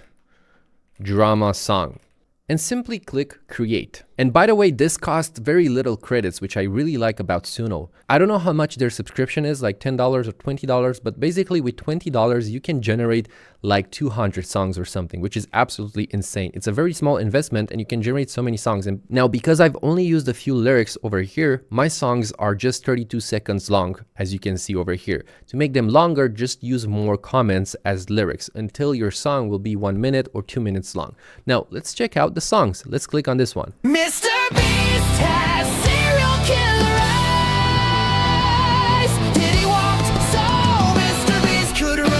drama song and simply click create. And by the way, this costs very little credits, which I really like about Suno. I don't know how much their subscription is, like $10 or $20, but basically with $20, you can generate like 200 songs or something, which is absolutely insane. It's a very small investment and you can generate so many songs. And now because I've only used a few lyrics over here, my songs are just 32 seconds long, as you can see over here. To make them longer, just use more comments as lyrics until your song will be 1 minute or 2 minutes long. Now let's check out the songs. Let's click on this one. Mr. Beast has serial killer eyes. Did he walk so Mr. Beast could run?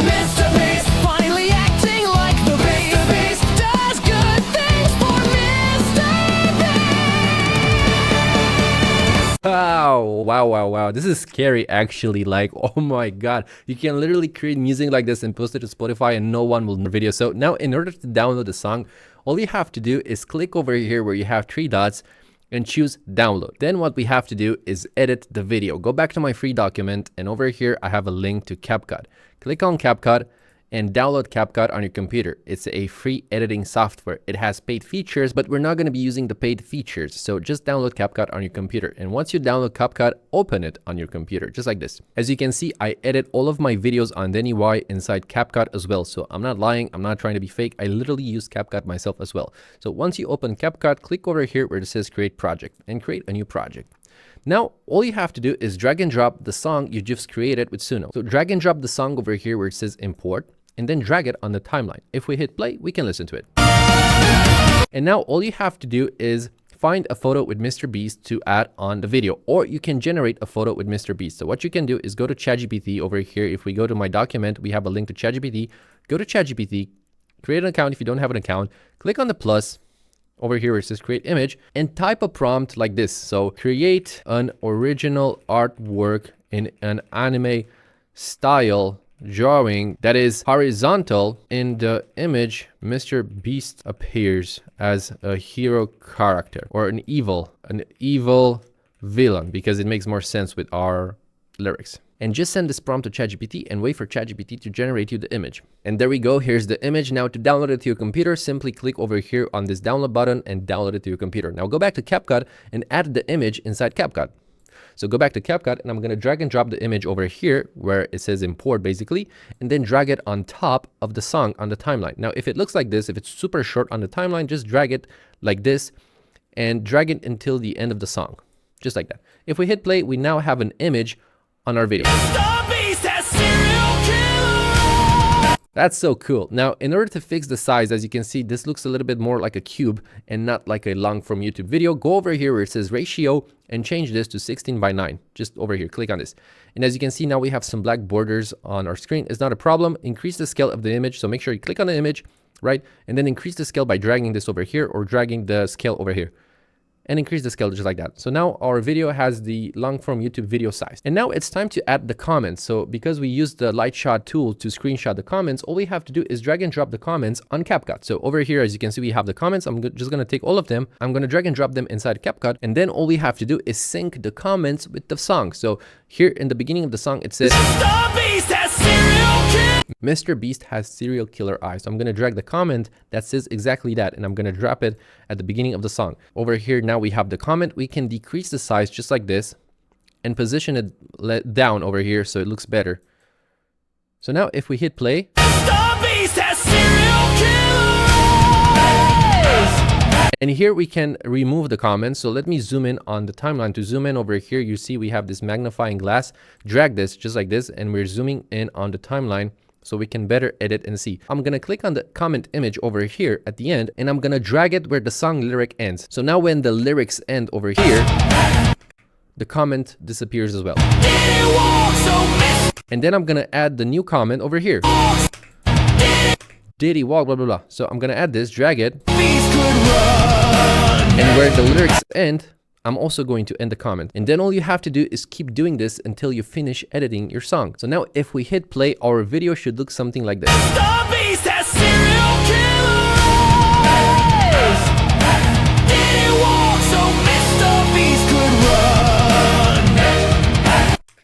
Mr. Beast finally acting like the Beast. Mr. Beast does good things Wow. This is scary actually. Like, oh my God. You can literally create music like this and post it to Spotify and no one will know the video. So now in order to download the song, all you have to do is click over here where you have 3 dots and choose download. Then what we have to do is edit the video. Go back to my free document and over here I have a link to CapCut. Click on CapCut and download CapCut on your computer. It's a free editing software. It has paid features, but we're not going to be using the paid features. So just download CapCut on your computer. And once you download CapCut, open it on your computer, just like this. As you can see, I edit all of my videos on Denny Y inside CapCut as well. So I'm not lying. I'm not trying to be fake. I literally use CapCut myself as well. So once you open CapCut, click over here where it says create project and create a new project. Now, all you have to do is drag and drop the song you just created with Suno. So drag and drop the song over here where it says import, and then drag it on the timeline. If we hit play, we can listen to it. And now all you have to do is find a photo with Mr. Beast to add on the video, or you can generate a photo with Mr. Beast. So what you can do is go to ChatGPT over here. If we go to my document, we have a link to ChatGPT. Go to ChatGPT, create an account if you don't have an account, click on the plus over here where it says create image and type a prompt like this. So create an original artwork in an anime style drawing that is horizontal. In the image, Mr. Beast appears as a hero character or an evil villain, because it makes more sense with our lyrics. And just send this prompt to ChatGPT and wait for ChatGPT to generate you the image. And there we go, here's the image. Now to download it to your computer, simply click over here on this download button and download it to your computer. Now go back to CapCut and add the image inside CapCut. So go back to CapCut and I'm going to drag and drop the image over here where it says import basically, and then drag it on top of the song on the timeline. Now, if it looks like this, if it's super short on the timeline, just drag it like this and drag it until the end of the song, just like that. If we hit play, we now have an image on our video. That's so cool. Now, in order to fix the size, as you can see, this looks a little bit more like a cube and not like a long form YouTube video. Go over here where it says ratio and change this to 16:9. Just over here, click on this. And as you can see, now we have some black borders on our screen. It's not a problem. Increase the scale of the image. So make sure you click on the image, right? And then increase the scale by dragging this over here or dragging the scale over here. And increase the scale just like that. So now our video has the long form YouTube video size. And now it's time to add the comments. So because we used the light shot tool to screenshot the comments, all we have to do is drag and drop the comments on CapCut. So over here, as you can see, we have the comments. I'm just going to take all of them. I'm going to drag and drop them inside CapCut. And then all we have to do is sync the comments with the song. So here in the beginning of the song, it says, Mr. Beast has serial killer eyes. So I'm going to drag the comment that says exactly that, and I'm going to drop it at the beginning of the song. Over here, now we have the comment. We can decrease the size just like this and position it down over here so it looks better. So now if we hit play, and here we can remove the comments. So let me zoom in on the timeline. To zoom in over here, you see we have this magnifying glass. Drag this just like this, and we're zooming in on the timeline so we can better edit and see. I'm gonna click on the comment image over here at the end, and I'm gonna drag it where the song lyric ends. So now when the lyrics end over here, the comment disappears as well. And then I'm gonna add the new comment over here. Did he walk, blah, blah, blah. So I'm gonna add this, drag it. And where the lyrics end, I'm also going to end the comment. And then all you have to do is keep doing this until you finish editing your song. So now if we hit play, our video should look something like this.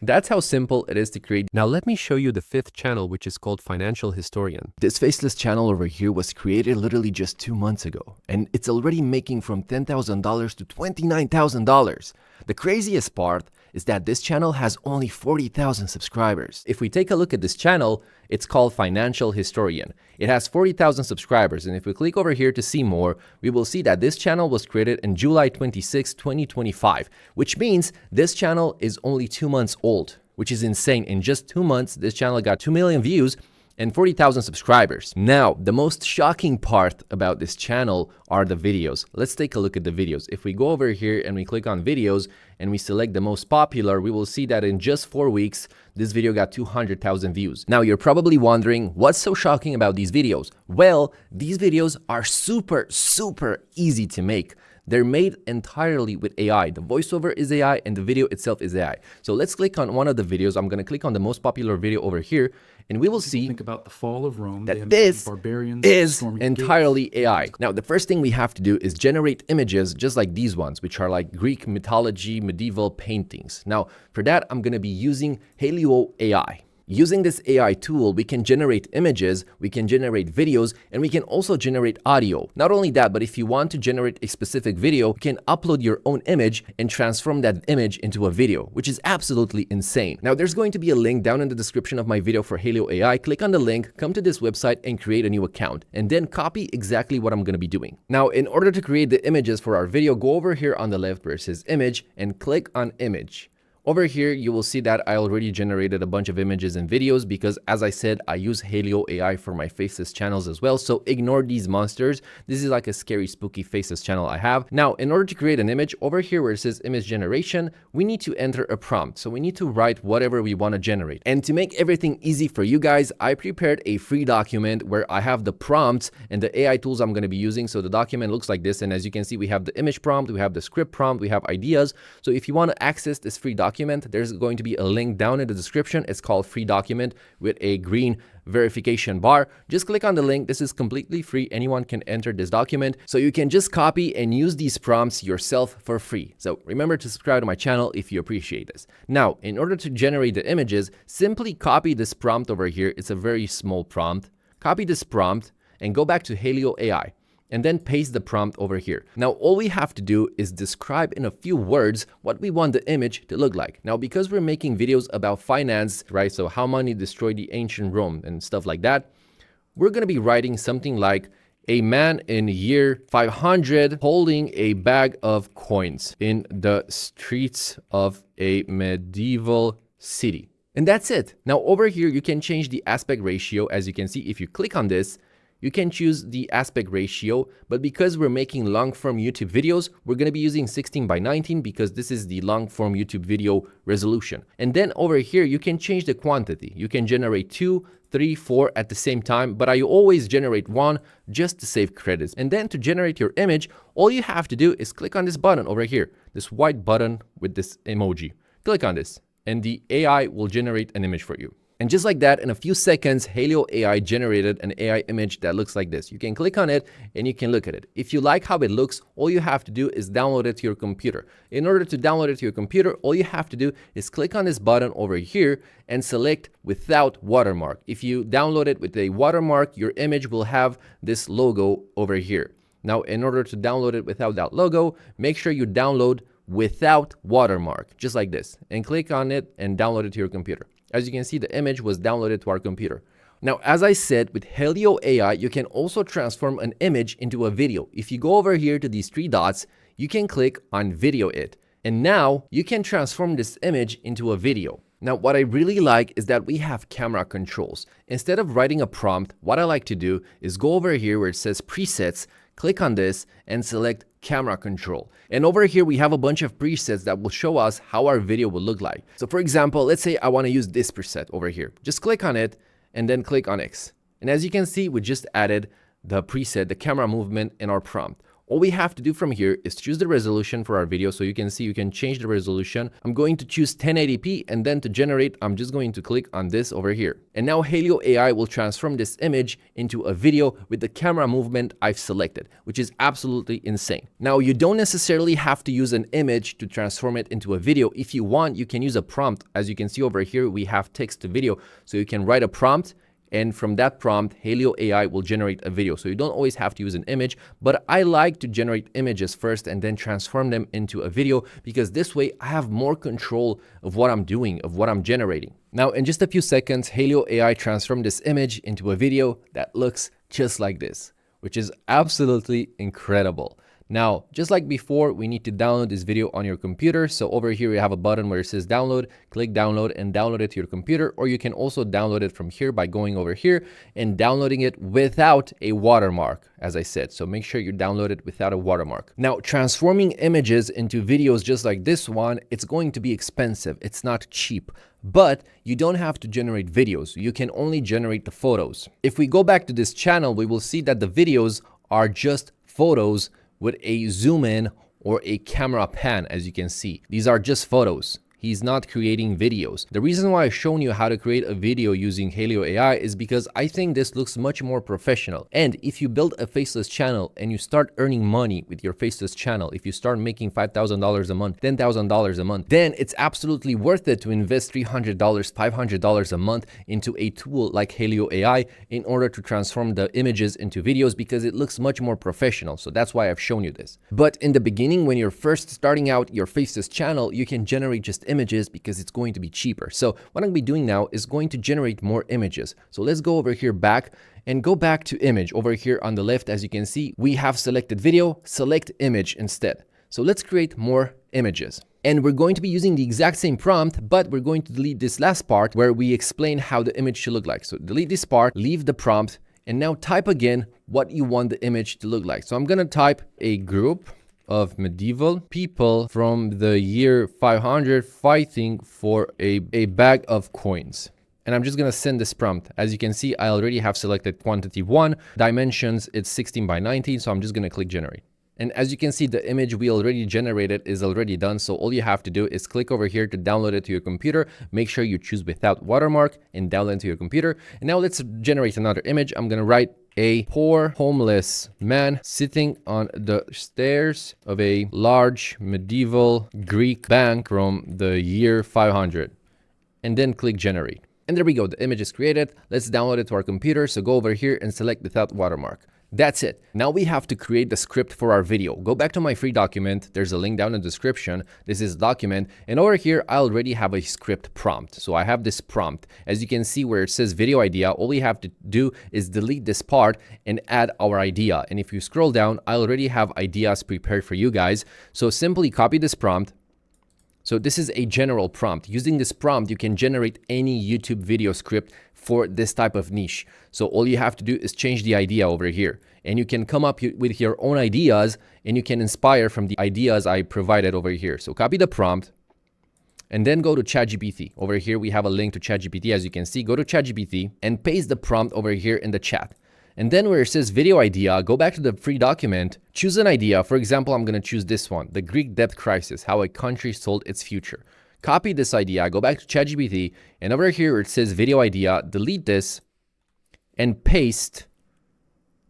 That's how simple it is to create. Now let me show you the 5th channel, which is called Financial Historian. This faceless channel over here was created literally just 2 months ago, and it's already making from $10,000 to $29,000. The craziest part is that this channel has only 40,000 subscribers. If we take a look at this channel, it's called Financial Historian. It has 40,000 subscribers, and if we click over here to see more, we will see that this channel was created in July 26, 2025, which means this channel is only 2 months old, which is insane. In just 2 months, this channel got 2 million views and 40,000 subscribers. Now, the most shocking part about this channel are the videos. Let's take a look at the videos. If we go over here and we click on videos and we select the most popular, we will see that in just 4 weeks, this video got 200,000 views. Now, you're probably wondering, what's so shocking about these videos? Well, these videos are super easy to make. They're made entirely with AI. The voiceover is AI and the video itself is AI. So let's click on one of the videos. I'm going to click on the most popular video over here, and we will see Think about the fall of Rome, that this barbarians is storming entirely AI. Now, the first thing we have to do is generate images just like these ones, which are like Greek mythology, medieval paintings. Now, for that, I'm going to be using Helio AI. Using this AI tool, we can generate images, we can generate videos, and we can also generate audio. Not only that, but if you want to generate a specific video, you can upload your own image and transform that image into a video, which is absolutely insane. Now, there's going to be a link down in the description of my video for Helio AI. Click on the link, come to this website and create a new account, and then copy exactly what I'm going to be doing. Now, in order to create the images for our video, go over here on the left where it says image and click on image. Over here, you will see that I already generated a bunch of images and videos because, as I said, I use Helio AI for my faceless channels as well. So ignore these monsters. This is like a scary, spooky faceless channel I have. Now, in order to create an image, over here where it says image generation, we need to enter a prompt. So we need to write whatever we want to generate. And to make everything easy for you guys, I prepared a free document where I have the prompts and the AI tools I'm going to be using. So the document looks like this. And as you can see, we have the image prompt, we have the script prompt, we have ideas. So if you want to access this free document, there's going to be a link down in the description. It's called free document with a green verification bar. Just click on the link. This is completely free. Anyone can enter this document. So you can just copy and use these prompts yourself for free. So remember to subscribe to my channel if you appreciate this. Now, in order to generate the images, simply copy this prompt over here. It's a very small prompt. Copy this prompt and go back to Helio AI. And then paste the prompt over here. Now, all we have to do is describe in a few words what we want the image to look like. Now, because we're making videos about finance, right? So how money destroyed the ancient Rome and stuff like that, we're going to be writing something like a man in year 500 holding a bag of coins in the streets of a medieval city. And that's it. Now, over here, you can change the aspect ratio. As you can see, if you click on this, you can choose the aspect ratio, but because we're making long form YouTube videos, we're going to be using 16:19 because this is the long form YouTube video resolution. And then over here, you can change the quantity. You can generate 2, 3, 4 at the same time, but I always generate 1 just to save credits. And then to generate your image, all you have to do is click on this button over here, this white button with this emoji. Click on this and the AI will generate an image for you. And just like that, in a few seconds, Helio AI generated an AI image that looks like this. You can click on it and you can look at it. If you like how it looks, all you have to do is download it to your computer. In order to download it to your computer, all you have to do is click on this button over here and select without watermark. If you download it with a watermark, your image will have this logo over here. Now, in order to download it without that logo, make sure you download without watermark, just like this, and click on it and download it to your computer. As you can see, the image was downloaded to our computer. Now, as I said, with Helio AI, you can also transform an image into a video. If you go over here to these 3 dots, you can click on Video It. And now you can transform this image into a video. Now, what I really like is that we have camera controls. Instead of writing a prompt, what I like to do is go over here where it says presets, click on this and select camera control. And over here, we have a bunch of presets that will show us how our video will look like. So for example, let's say I want to use this preset over here. Just click on it and then click on X. And as you can see, we just added the preset, the camera movement in our prompt. All we have to do from here is choose the resolution for our video. So you can see you can change the resolution. I'm going to choose 1080p and then to generate, I'm just going to click on this over here. And now Helio AI will transform this image into a video with the camera movement I've selected, which is absolutely insane. Now you don't necessarily have to use an image to transform it into a video. If you want, you can use a prompt. As you can see over here, we have text to video. So you can write a prompt, and from that prompt, Helio AI will generate a video. So you don't always have to use an image, but I like to generate images first and then transform them into a video because this way I have more control of what I'm doing, of what I'm generating. Now, in just a few seconds, Helio AI transformed this image into a video that looks just like this, which is absolutely incredible. Now, just like before, we need to download this video on your computer. So over here, we have a button where it says download, click download and download it to your computer. Or you can also download it from here by going over here and downloading it without a watermark, as I said. So make sure you download it without a watermark. Now, transforming images into videos just like this one, it's going to be expensive. It's not cheap, but you don't have to generate videos. You can only generate the photos. If we go back to this channel, we will see that the videos are just photos with a zoom in or a camera pan, as you can see. These are just photos. He's not creating videos. The reason why I've shown you how to create a video using Helio AI is because I think this looks much more professional. And if you build a faceless channel and you start earning money with your faceless channel, if you start making $5,000 a month, $10,000 a month, then it's absolutely worth it to invest $300, $500 a month into a tool like Helio AI in order to transform the images into videos, because it looks much more professional. So that's why I've shown you this. But in the beginning, when you're first starting out your faceless channel, you can generate just images because it's going to be cheaper. So what I'm going to be doing now is going to generate more images. So let's go over here back and go back to image. Over here on the left, as you can see, we have selected video, select image instead. So let's create more images. And we're going to be using the exact same prompt, but we're going to delete this last part where we explain how the image should look like. So delete this part, leave the prompt, and now type again what you want the image to look like. So I'm going to type a group of medieval people from the year 500 fighting for a bag of coins. And I'm just gonna send this prompt. As you can see, I already have selected quantity 1, dimensions, it's 16 by 19, so I'm just gonna click generate. And as you can see, the image we already generated is already done. So all you have to do is click over here to download it to your computer. Make sure you choose without watermark and download it to your computer. And now let's generate another image. I'm gonna write a poor homeless man sitting on the stairs of a large medieval Greek bank from the year 500. And then click generate. And there we go, the image is created. Let's download it to our computer. So go over here and select without watermark. That's it. Now we have to create the script for our video. Go back to my free document. There's a link down in the description. This is document. And over here, I already have a script prompt. So I have this prompt. As you can see where it says video idea, all we have to do is delete this part and add our idea. And if you scroll down, I already have ideas prepared for you guys. So simply copy this prompt. So this is a general prompt. Using this prompt, you can generate any YouTube video script for this type of niche. So all you have to do is change the idea over here. And you can come up with your own ideas and you can inspire from the ideas I provided over here. So copy the prompt and then go to ChatGPT. Over here, we have a link to ChatGPT. As you can see, go to ChatGPT and paste the prompt over here in the chat. And then where it says video idea, go back to the free document, choose an idea. For example, I'm going to choose this one, the Greek debt crisis, how a country sold its future. Copy this idea, go back to ChatGPT, and over here where it says video idea, delete this and paste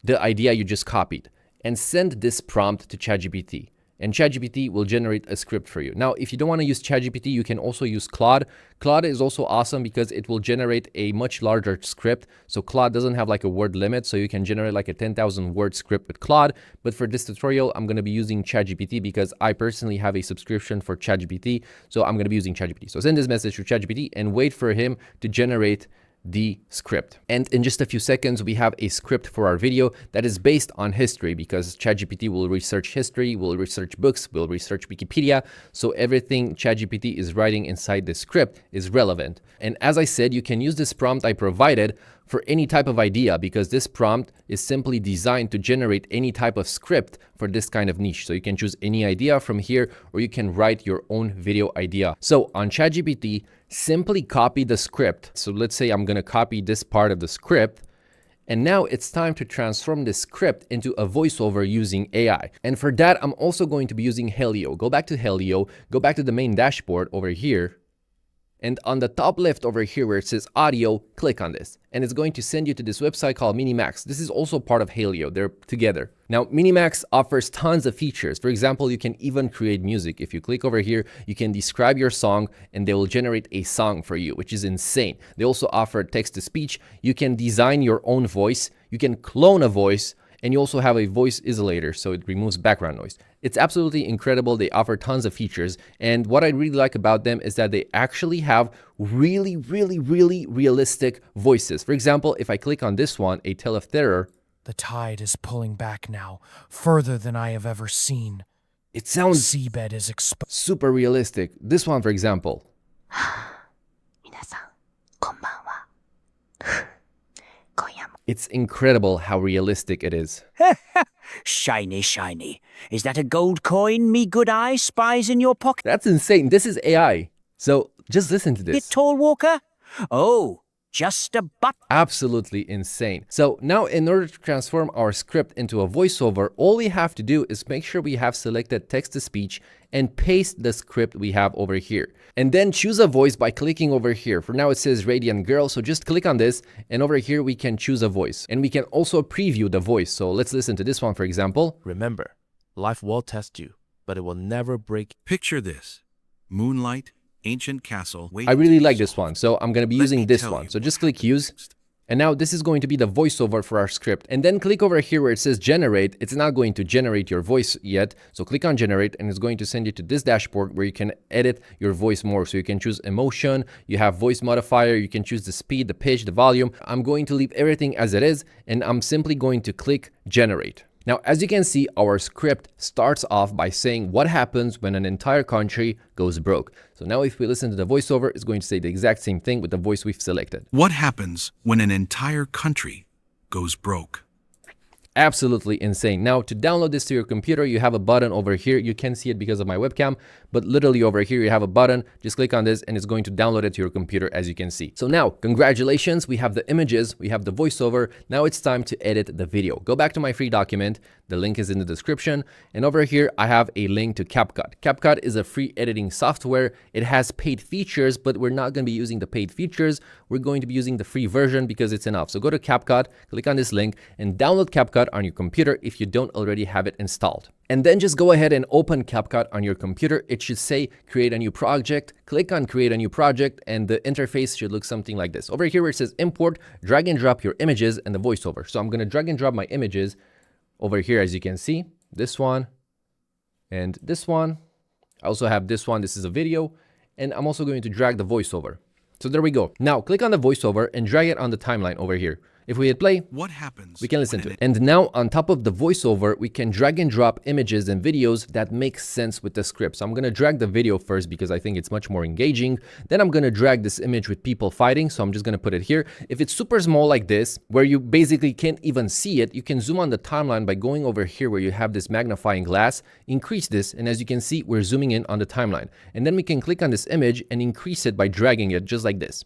the idea you just copied and send this prompt to ChatGPT. And ChatGPT will generate a script for you. Now, if you don't want to use ChatGPT, you can also use Claude. Claude is also awesome because it will generate a much larger script. So Claude doesn't have like a word limit, so you can generate like a 10,000 word script with Claude. But for this tutorial, I'm going to be using ChatGPT because I personally have a subscription for ChatGPT. So I'm going to be using ChatGPT. So send this message to ChatGPT and wait for him to generate the script. And in just a few seconds, we have a script for our video that is based on history because ChatGPT will research history, will research books, will research Wikipedia. So everything ChatGPT is writing inside the script is relevant. And as I said, you can use this prompt I provided for any type of idea because this prompt is simply designed to generate any type of script for this kind of niche. So you can choose any idea from here or you can write your own video idea. So on ChatGPT, simply copy the script. So let's say I'm going to copy this part of the script. And now it's time to transform this script into a voiceover using AI. And for that, I'm also going to be using Helio. Go back to Helio, go back to the main dashboard over here. And on the top left over here where it says audio, click on this. And it's going to send you to this website called Minimax. This is also part of Helio. They're together. Now, Minimax offers tons of features. For example, you can even create music. If you click over here, you can describe your song and they will generate a song for you, which is insane. They also offer text-to-speech. You can design your own voice. You can clone a voice. And you also have a voice isolator, so it removes background noise. It's absolutely incredible. They offer tons of features. And what I really like about them is that they actually have really, really, really realistic voices. For example, if I click on this one, A Tale of Terror. The tide is pulling back now, further than I have ever seen. It sounds Seabed is exposed. super realistic. This one, for example. 皆さん、こんばんは。今夜も It's incredible how realistic it is. Shiny, shiny. Is that a gold coin me good eye spies in your pocket? That's insane. This is AI. So just listen to Bit this. tall, Walker? Oh, Just a button. Absolutely insane. So now in order to transform our script into a voiceover, all we have to do is make sure we have selected text-to-speech and paste the script we have over here. And then choose a voice by clicking over here. For now it says Radiant Girl, so just click on this and over here we can choose a voice. And we can also preview the voice. So let's listen to this one for example. Remember, life will test you, but it will never break. Picture this. Moonlight, ancient castle. I really like this one, so I'm going to be using this one. So just click use. And now this is going to be the voiceover for our script. And then click over here where it says generate. It's not going to generate your voice yet. So click on generate and it's going to send you to this dashboard where you can edit your voice more. So you can choose emotion, you have voice modifier, you can choose the speed, the pitch, the volume. I'm going to leave everything as it is and I'm simply going to click generate. Now, as you can see, our script starts off by saying what happens when an entire country goes broke. So now if we listen to the voiceover, it's going to say the exact same thing with the voice we've selected. What happens when an entire country goes broke? Absolutely insane. Now to download this to your computer, you have a button over here. You can see it because of my webcam, but literally over here you have a button. Just click on this and it's going to download it to your computer as you can see. So now, congratulations, we have the images, we have the voiceover. Now it's time to edit the video. Go back to my free document. The link is in the description. And over here, I have a link to CapCut. CapCut is a free editing software. It has paid features, but we're not going to be using the paid features. We're going to be using the free version because it's enough. So go to CapCut, click on this link and download CapCut on your computer if you don't already have it installed. And then just go ahead and open CapCut on your computer. It should say create a new project. Click on create a new project and the interface should look something like this. Over here where it says import, drag and drop your images and the voiceover. So I'm going to drag and drop my images over here as you can see. This one and this one. I also have this one. This is a video and I'm also going to drag the voiceover. So there we go. Now click on the voiceover and drag it on the timeline over here. If we hit play, what happens? We can listen to it. And now on top of the voiceover, we can drag and drop images and videos that make sense with the script. So I'm going to drag the video first because I think it's much more engaging. Then I'm going to drag this image with people fighting. So I'm just going to put it here. If it's super small like this, where you basically can't even see it, you can zoom on the timeline by going over here where you have this magnifying glass, increase this. And as you can see, we're zooming in on the timeline. And then we can click on this image and increase it by dragging it just like this.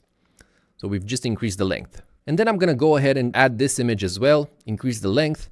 So we've just increased the length. And then I'm going to go ahead and add this image as well, increase the length.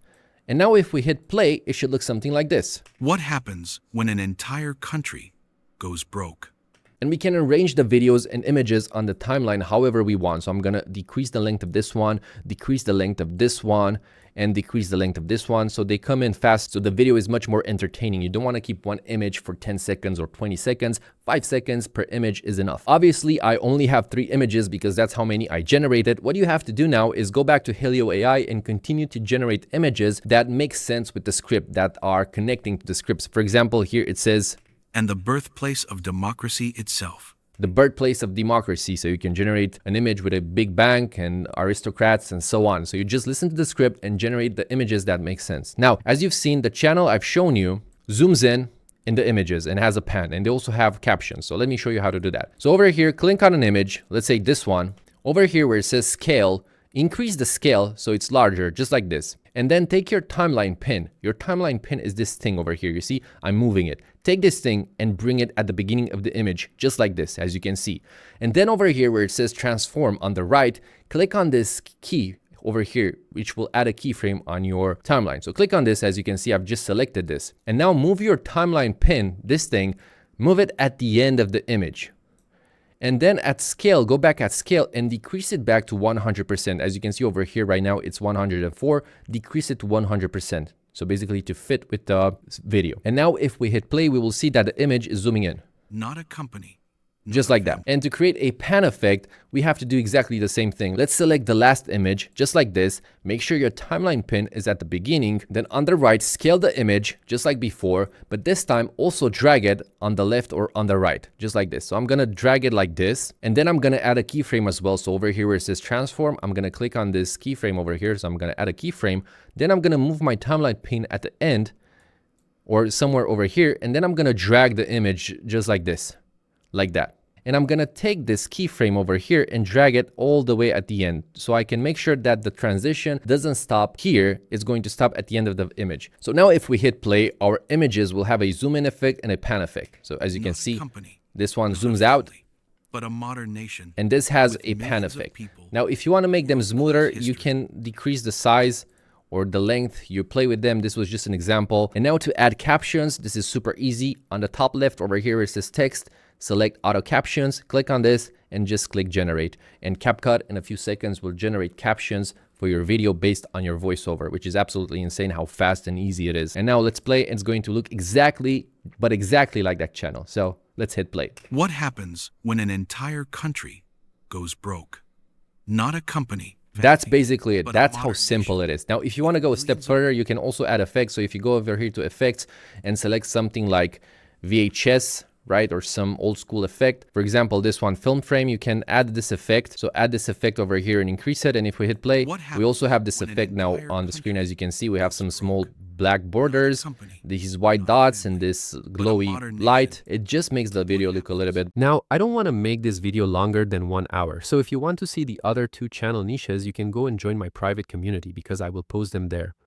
And now if we hit play, it should look something like this. What happens when an entire country goes broke? And we can arrange the videos and images on the timeline however we want. So I'm going to decrease the length of this one, decrease the length of this one, and decrease the length of this one. So they come in fast. So the video is much more entertaining. You don't want to keep one image for 10 seconds or 20 seconds. 5 seconds per image is enough. Obviously, I only have 3 images because that's how many I generated. What you have to do now is go back to Helio AI and continue to generate images that make sense with the script, that are connecting to the scripts. For example, here it says, and the birthplace of democracy itself. The birthplace of democracy. So you can generate an image with a big bank and aristocrats and so on. So you just listen to the script and generate the images that make sense. Now, as you've seen, the channel I've shown you zooms in the images and has a pan, and they also have captions. So let me show you how to do that. So over here, click on an image. Let's say this one. Over here where it says scale, increase the scale so it's larger, just like this. And then take your timeline pin. Your timeline pin is this thing over here. You see, I'm moving it. Take this thing and bring it at the beginning of the image, just like this, as you can see. And then over here where it says transform on the right, click on this key over here, which will add a keyframe on your timeline. So click on this. As you can see, I've just selected this. And now move your timeline pin, this thing, move it at the end of the image. And then at scale, go back at scale and decrease it back to 100%. As you can see over here right now, it's 104. Decrease it to 100%. So basically to fit with the video. And now if we hit play, we will see that the image is zooming in. Not a company. Just like that. And to create a pan effect, we have to do exactly the same thing. Let's select the last image, just like this. Make sure your timeline pin is at the beginning. Then on the right, scale the image, just like before. But this time, also drag it on the left or on the right, just like this. So I'm going to drag it like this. And then I'm going to add a keyframe as well. So over here where it says transform, I'm going to click on this keyframe over here. So I'm going to add a keyframe. Then I'm going to move my timeline pin at the end or somewhere over here. And then I'm going to drag the image just like this. Like that. And I'm going to take this keyframe over here and drag it all the way at the end. So I can make sure that the transition doesn't stop here. It's going to stop at the end of the image. So now if we hit play, our images will have a zoom in effect and a pan effect. So as you can see, this one zooms out but a modern nation. And this has with a pan millions of effect. people Now, if you want to make them smoother, you history. can decrease the size or the length. You play with them. This was just an example. And now to add captions, this is super easy. On the top left over here, it says text. Select auto captions, click on this and just click generate. And CapCut in a few seconds will generate captions for your video based on your voiceover, which is absolutely insane how fast and easy it is. And now let's play. It's going to look exactly like that channel. So let's hit play. What happens when an entire country goes broke? Not a company. That's basically it. but a That's how modern simple it is. Now, if you want to go a step further, you can also add effects. So if you go over here to effects and select something like VHS, right, or some old school effect. For example, this one, film frame, you can add this effect. So add this effect over here and increase it. And if we hit play, we also have this effect now on the screen. As you can see, we have some small black borders, these white dots and this glowy light. It just makes the video look a little bit. Now, I don't want to make this video longer than 1 hour. So if you want to see the other 2 channel niches, you can go and join my private community because I will post them there.